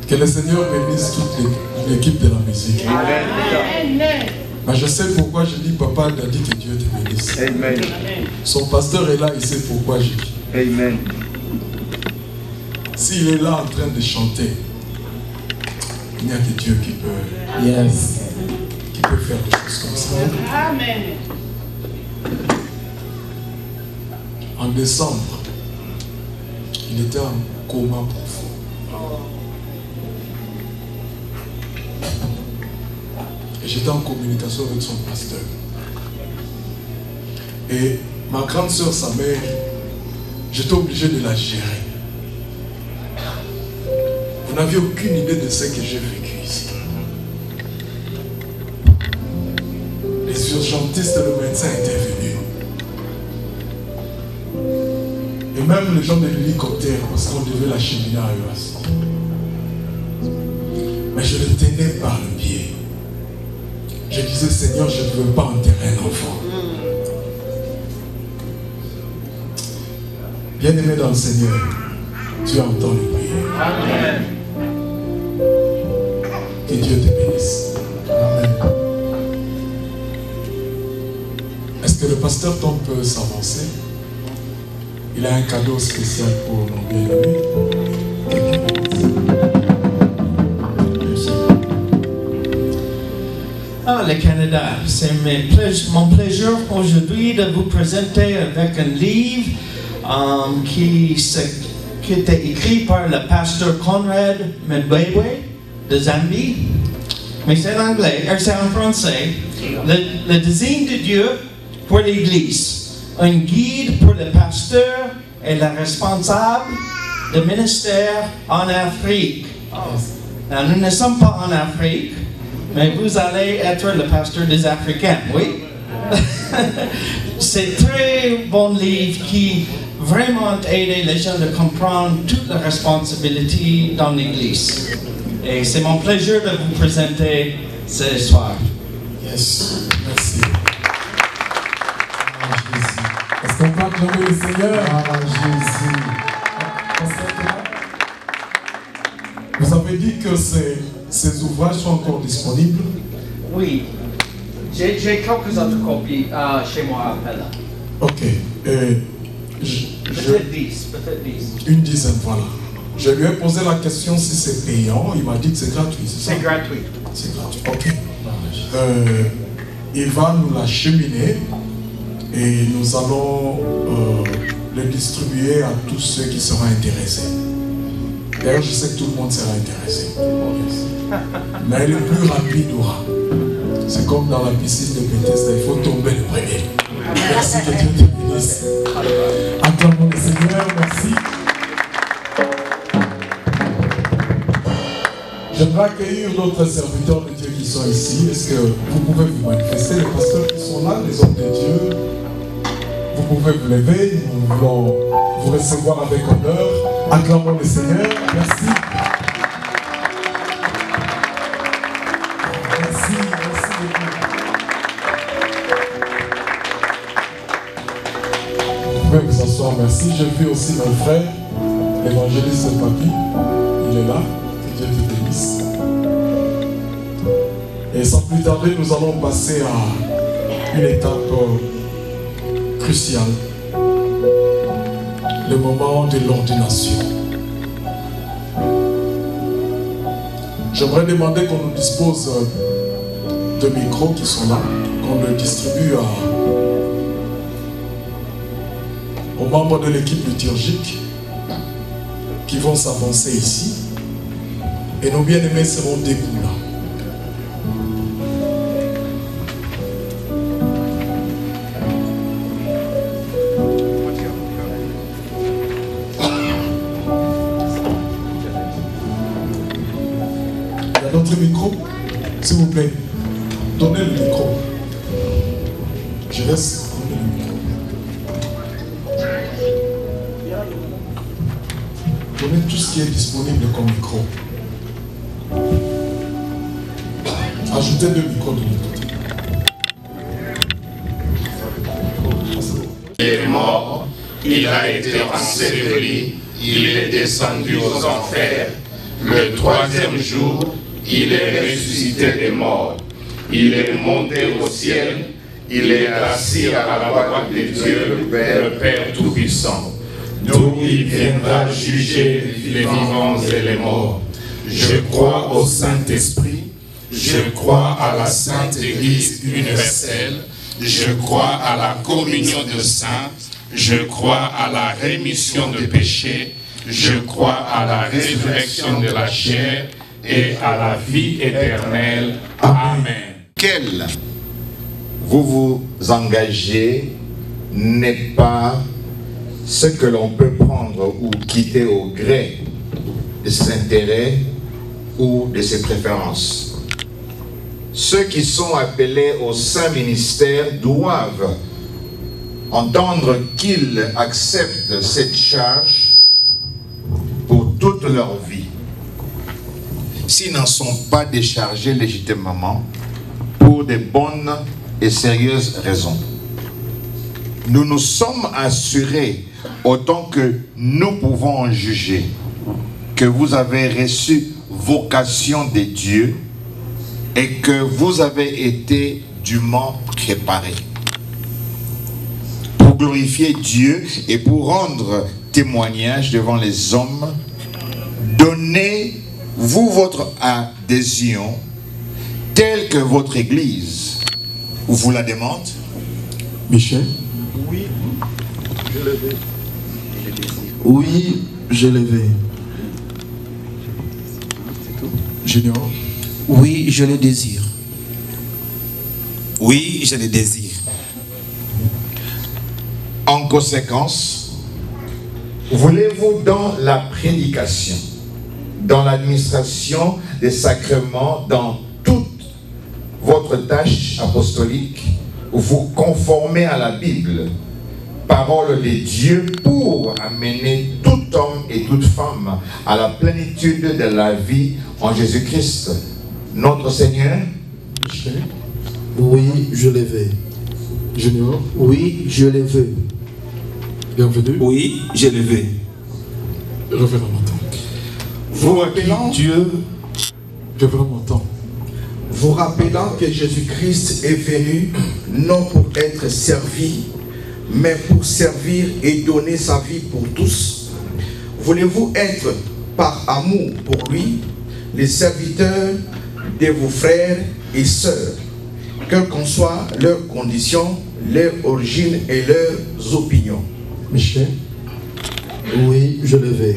[SPEAKER 2] Que le Seigneur bénisse toute l'équipe de la musique.
[SPEAKER 4] Amen.
[SPEAKER 2] Mais je sais pourquoi je dis papa a dit que Dieu te bénisse.
[SPEAKER 4] Amen.
[SPEAKER 2] Son pasteur est là, il sait pourquoi je dis.
[SPEAKER 4] Amen.
[SPEAKER 2] S'il est là en train de chanter, il n'y a que Dieu qui peut faire des choses comme ça.
[SPEAKER 7] Amen.
[SPEAKER 2] En décembre, il était en coma profond. Et j'étais en communication avec son pasteur. Et ma grande soeur, sa mère, j'étais obligé de la gérer. Vous n'avez aucune idée de ce que j'ai vécu ici. Les urgentistes et le médecin étaient venus. Et même les gens de l'hélicoptère, parce qu'on devait l'acheminer à Euras. Mais je le tenais par le pied. Je disais, Seigneur, je ne veux pas enterrer un enfant. Bien-aimé dans le Seigneur, tu entends les prières.
[SPEAKER 4] Amen.
[SPEAKER 2] Que Dieu te bénisse. Amen. Est-ce que le pasteur Tom peut s'avancer? Il a un cadeau spécial pour nos bien-aimés.
[SPEAKER 8] Le Canada, c'est mon plaisir aujourd'hui de vous présenter avec un livre qui était écrit par le pasteur Conrad Mbwewe de Zambie, mais c'est en anglais, c'est en français. Le désigne de Dieu pour l'Église, un guide pour le pasteur et le responsable de ministère en Afrique. Alors, nous ne sommes pas en Afrique, mais vous allez être le pasteur des Africains, oui? C'est un très bon livre qui vraiment aide les gens de comprendre toute la responsabilité dans l'Église. Et c'est mon plaisir de vous présenter ce soir.
[SPEAKER 2] Yes, merci. Est-ce qu'on peut acclamer le Seigneur? Jésus. Vous avez dit que ces ouvrages sont encore disponibles?
[SPEAKER 8] Oui, j'ai quelques autres copies chez moi à Pella.
[SPEAKER 2] Ok.
[SPEAKER 8] Peut-être 10, peut-être 10.
[SPEAKER 2] Une dizaine, voilà. Je lui ai posé la question si c'est payant. Il m'a dit que c'est gratuit, c'est ça?
[SPEAKER 8] C'est gratuit.
[SPEAKER 2] C'est gratuit, ok. Il va nous l'acheminer et nous allons le distribuer à tous ceux qui seront intéressés. D'ailleurs, je sais que tout le monde sera intéressé. Mais le plus rapide aura. C'est comme dans la piscine de Bethesda, il faut tomber le premier. Merci, que Dieu te bénisse. Acclamons le Seigneur, merci. J'aimerais accueillir d'autres serviteurs de Dieu qui sont ici. Est-ce que vous pouvez vous manifester? Les pasteurs qui sont là, les hommes de Dieu, vous pouvez vous lever. Nous voulons vous recevoir avec honneur. Acclamons le Seigneur. Merci. Merci beaucoup. Vous pouvez vous asseoir, merci. Je vis aussi mon frère, l'évangéliste Papi. Il est là. Que Dieu te bénisse. Et sans plus tarder, nous allons passer à une étape cruciale. Le moment de l'ordination. J'aimerais demander qu'on nous dispose de micros qui sont là, qu'on le distribue aux membres de l'équipe liturgique qui vont s'avancer ici. Et nos bien-aimés seront debout là. Micro, s'il vous plaît, donnez le micro. Je laisse donner le micro. Donnez tout ce qui est disponible comme micro. Ajoutez 2 micros de l'autre côté.
[SPEAKER 9] Il est mort, il a été enseveli, il est descendu aux enfers. Le 3e jour, il est ressuscité des morts. Il est monté au ciel. Il est assis à la droite de Dieu, le Père Tout-Puissant. D'où il viendra juger les vivants et les morts. Je crois au Saint-Esprit. Je crois à la Sainte Église universelle. Je crois à la communion des saints. Je crois à la rémission des péchés. Je crois à la résurrection de la chair et à la vie éternelle. Amen.
[SPEAKER 7] Quel vous vous engagez n'est pas ce que l'on peut prendre ou quitter au gré de ses intérêts ou de ses préférences. Ceux qui sont appelés au saint ministère doivent entendre qu'ils acceptent cette charge pour toute leur vie. S'ils n'en sont pas déchargés légitimement pour de bonnes et sérieuses raisons. Nous nous sommes assurés, autant que nous pouvons en juger, que vous avez reçu vocation de Dieu et que vous avez été dûment préparés. Pour glorifier Dieu et pour rendre témoignage devant les hommes, donnez-vous votre adhésion telle que votre Église vous la demande.
[SPEAKER 2] Michel?
[SPEAKER 10] Oui, je le veux. Oui, je le veux.
[SPEAKER 2] Junior?
[SPEAKER 11] Oui, je le désire. Oui, je le désire.
[SPEAKER 7] En conséquence, voulez-vous dans la prédication, dans l'administration des sacrements, dans toute votre tâche apostolique, vous conformer à la Bible, parole de Dieu, pour amener tout homme et toute femme à la plénitude de la vie en Jésus-Christ, notre Seigneur?
[SPEAKER 10] Oui, je le veux.
[SPEAKER 2] Junior?
[SPEAKER 10] Oui, je le veux.
[SPEAKER 2] Bienvenue.
[SPEAKER 11] Oui, je le veux.
[SPEAKER 2] Révérend Montant.
[SPEAKER 6] Vous rappelant Dieu,
[SPEAKER 2] Révérend Montant.
[SPEAKER 6] vous rappelant que Jésus-Christ est venu non pour être servi, mais pour servir et donner sa vie pour tous. Voulez-vous être, par amour pour lui, les serviteurs de vos frères et sœurs, quelles qu'en soient leurs conditions, leur origine et leurs opinions?
[SPEAKER 2] Michel?
[SPEAKER 10] Oui, je le veux.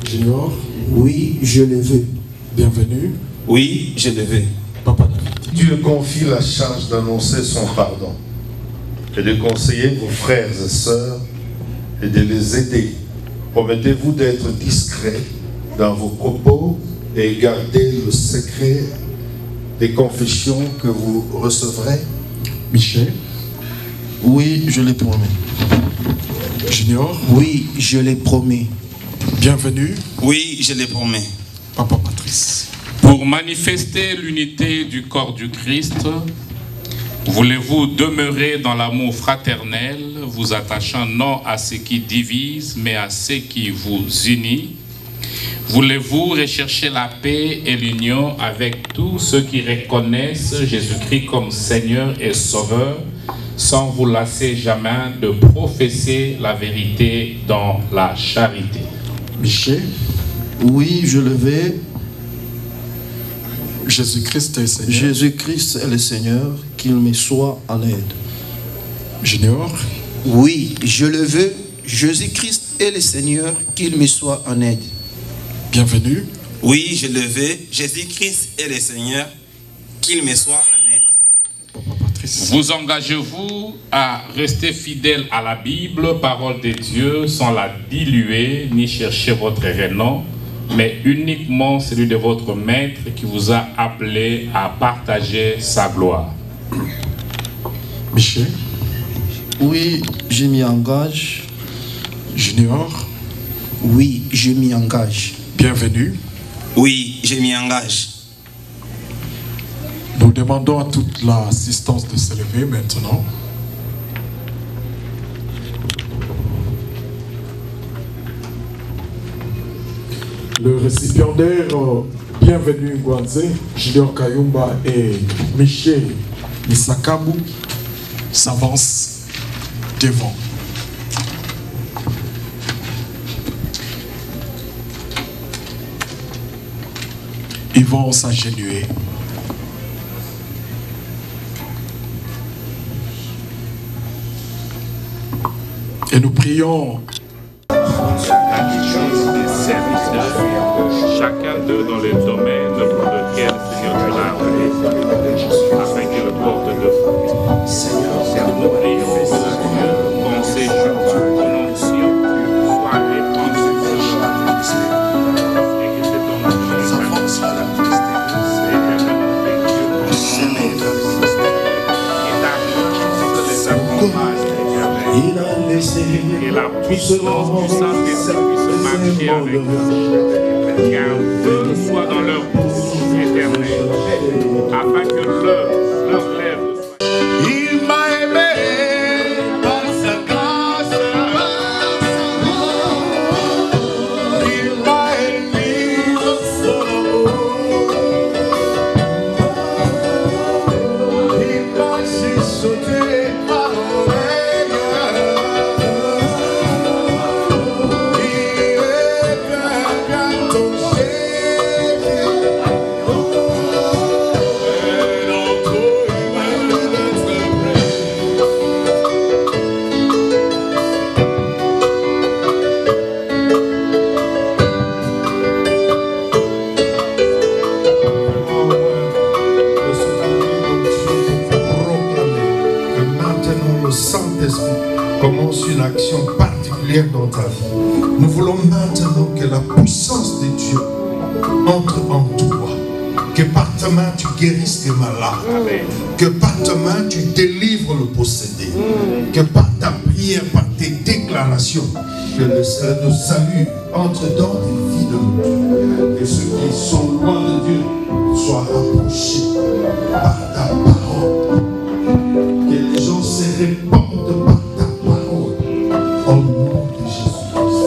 [SPEAKER 2] Junior?
[SPEAKER 10] Oui, je le veux.
[SPEAKER 2] Bienvenue.
[SPEAKER 11] Oui, je le veux.
[SPEAKER 2] Papa David.
[SPEAKER 1] Dieu confie la charge d'annoncer son pardon et de conseiller vos frères et sœurs et de les aider. Promettez-vous d'être discret dans vos propos et garder le secret des confessions que vous recevrez?
[SPEAKER 2] Michel?
[SPEAKER 10] Oui, je le promets.
[SPEAKER 2] Junior?
[SPEAKER 10] Oui, je le promets.
[SPEAKER 2] Bienvenue.
[SPEAKER 11] Oui, je le promets.
[SPEAKER 2] Papa Patrice.
[SPEAKER 3] Pour manifester l'unité du corps du Christ, voulez-vous demeurer dans l'amour fraternel, vous attachant non à ce qui divise, mais à ce qui vous unit? Voulez-vous rechercher la paix et l'union avec tous ceux qui reconnaissent Jésus-Christ comme Seigneur et Sauveur, sans vous lasser jamais de professer la vérité dans la charité?
[SPEAKER 2] Michel?
[SPEAKER 10] Oui, je le veux.
[SPEAKER 2] Jésus-Christ est Seigneur.
[SPEAKER 10] Jésus-Christ est le Seigneur, qu'il me soit en aide.
[SPEAKER 2] Junior?
[SPEAKER 11] Oui, je le veux. Jésus-Christ est le Seigneur, qu'il me soit en aide.
[SPEAKER 2] Bienvenue.
[SPEAKER 11] Oui, je le veux. Jésus-Christ est le Seigneur, qu'il me soit en aide.
[SPEAKER 2] Papa Patrice.
[SPEAKER 3] Vous engagez-vous à rester fidèle à la Bible, parole de Dieu, sans la diluer, ni chercher votre renom, mais uniquement celui de votre Maître qui vous a appelé à partager sa gloire?
[SPEAKER 2] Michel?
[SPEAKER 10] Oui, je m'y engage.
[SPEAKER 2] Junior?
[SPEAKER 10] Oui, je m'y engage.
[SPEAKER 2] Bienvenue.
[SPEAKER 11] Oui, je m'y engage.
[SPEAKER 2] Nous demandons à toute l'assistance de se lever maintenant. Le récipiendaire Bienvenue Ngwanze, Junior Kayumba et Michel Isakabu s'avancent devant. Ils vont s'agenouiller. Et nous prions.
[SPEAKER 3] Chacun d'eux dans le domaine pour lequel Seigneur tu l'as appelé, afin qu'il le porte de fruits. Seigneur, nous prions, Seigneur, qu'en ces jours, ton onction soit répandue sur leur vie, et que cet onction s'avance à la éternellement Dieu pour s'aimer et ta puissance les accompagne, et la puissance du Saint-Esprit puisse marcher avec eux. Qu'un feu soit dans leur bouche éternelle, afin que leurs lèvres soient.
[SPEAKER 9] Il m'a aimé par sa grâce, il m'a aimé dans son amour, il m'a chuchoté à l'oreille,
[SPEAKER 1] commence une action particulière dans ta vie. Nous voulons maintenant que la puissance de Dieu entre en toi. Que par ta main tu guérisses les malades. Amen. Que par ta main tu délivres le possédé. Que par ta prière, par tes déclarations, que le salut entre dans les vies de Dieu. Que ceux qui sont loin de Dieu soient rapprochés par ta parole. Que les gens se répandent par ta parole. Au nom de Jésus-Christ.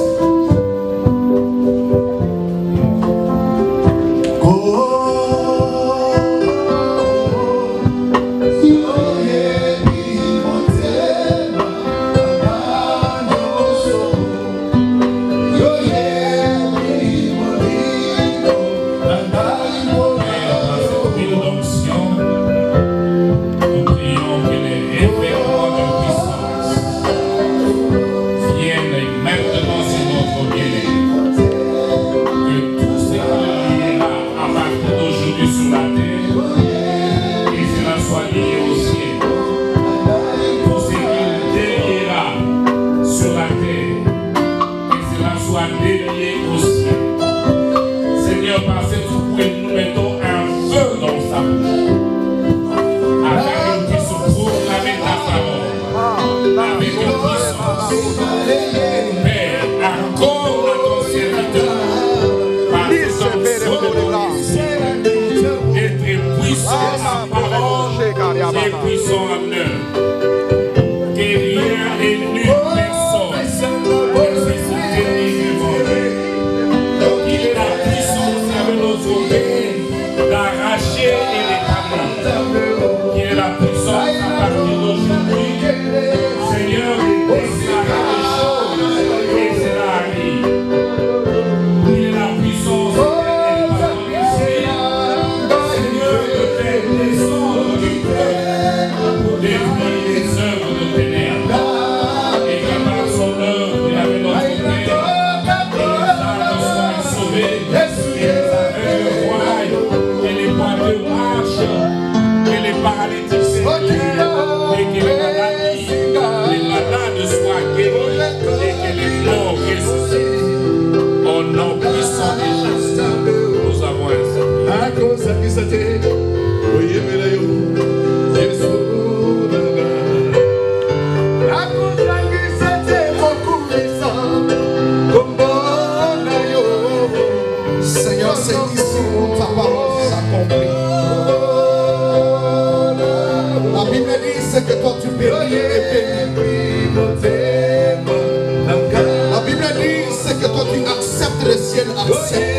[SPEAKER 1] Seigneur, c'est ici où ta parole s'accomplit. La Bible dit c'est que toi tu bénis et bénis. La Bible dit c'est que toi tu acceptes, le ciel accepte.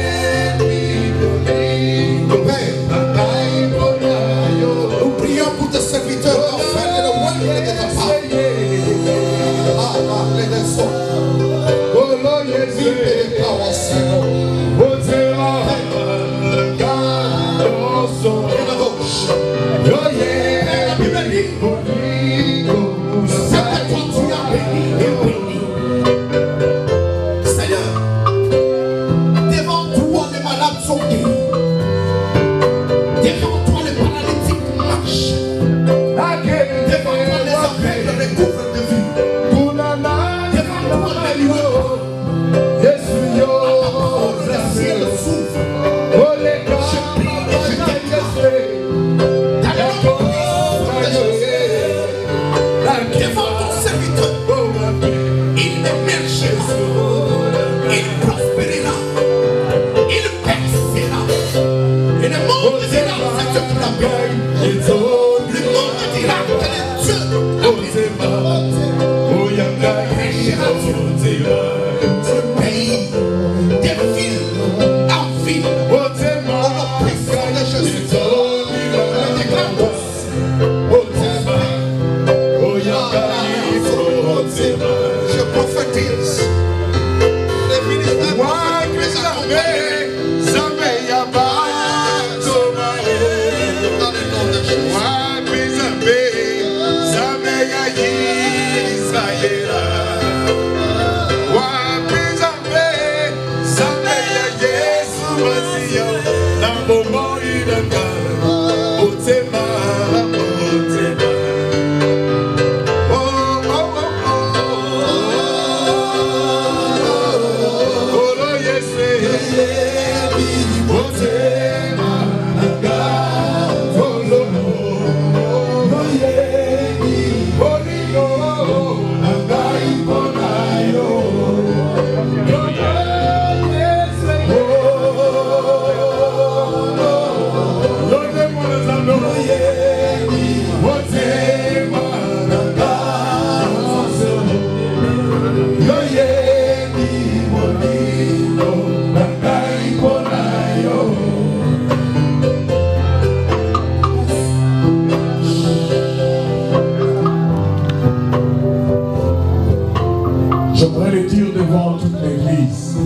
[SPEAKER 2] J'aimerais le dire devant toute l'église.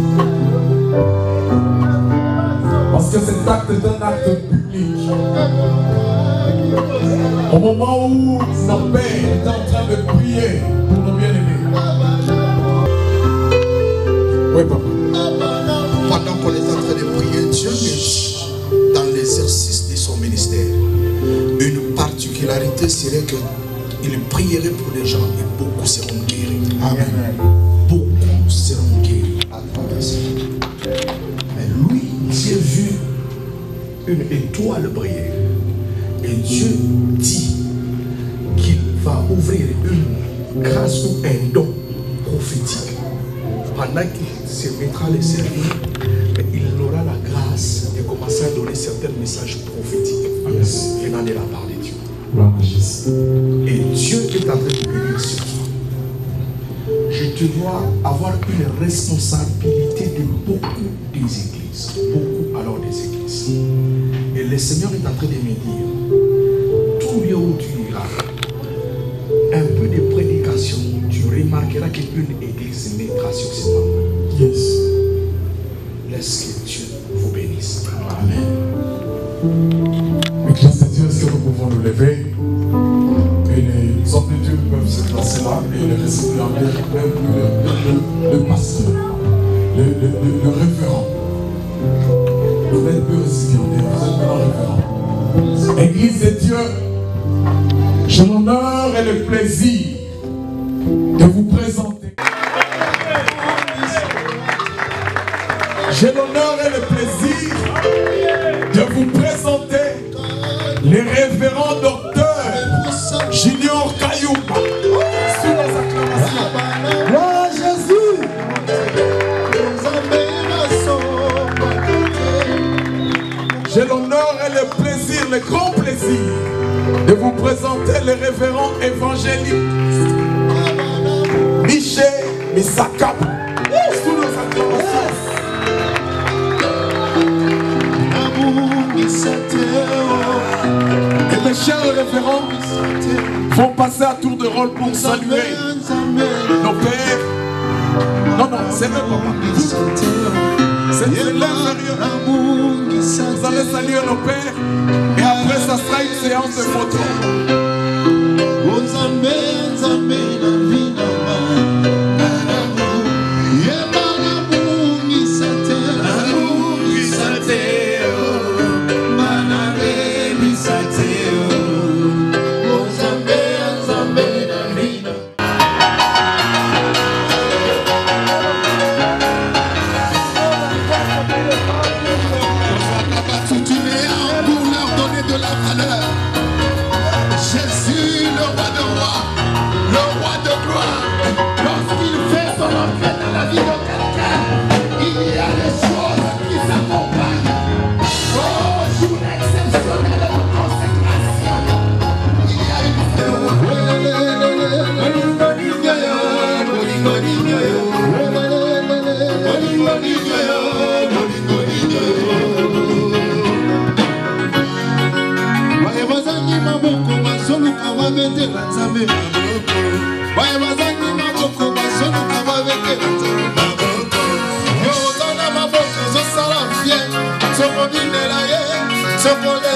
[SPEAKER 2] Parce que cet acte est un acte public. Au moment où nos pères étaient en train de prier pour nos bien-aimés. Oui, papa.
[SPEAKER 6] Pendant qu'on est en train de prier, Dieu met dans l'exercice de son ministère une particularité serait qu'il prierait pour les gens et beaucoup seront guéris. Amen. Beaucoup seront guéris à travers ça. Mais lui, Dieu vu une étoile briller. Et Dieu dit qu'il va ouvrir une grâce ou un don prophétique. Pendant qu'il se mettra à les servir, mais il aura la grâce de commencer à donner certains messages prophétiques venant de la part de Dieu. Et Dieu est en train de bénir sur toi. Je te vois avoir une responsabilité de beaucoup des églises. Beaucoup alors des églises. Et le Seigneur est en train de me dire, tout lieu où tu iras, un peu de prédication, tu remarqueras qu'une église naîtra sur ce moment.
[SPEAKER 2] Yes.
[SPEAKER 6] Laisse que Dieu vous bénisse.
[SPEAKER 2] Amen. Église de Dieu, est-ce que nous pouvons nous lever? Et les amplitudes peuvent se placer là, et les récipiendaires, même le pasteur, le référent. Vous n'êtes plus récipiendaire, vous êtes maintenant référent. Église de Dieu, j'ai l'honneur et le plaisir de vous présenter. J'ai l'honneur et le plaisir de vous présenter les révérends docteurs Junior Kayumba. Sous les acclamations. Gloire à Jésus. J'ai l'honneur et le plaisir, le grand plaisir de vous présenter les révérends évangéliques Michel Misakap. Sous nos acclamations. Et mes chers référents vont passer à tour de rôle pour saluer nos pères. Non, c'est même pas. C'est l'inférieur. Vous allez saluer nos pères. Et après, ça sera une séance de photos.
[SPEAKER 12] nzambe maboko baye bazangi maboko bazoluka babekela nzambe maboko yo oza na maboko ozosala fie sokoninela ye sokole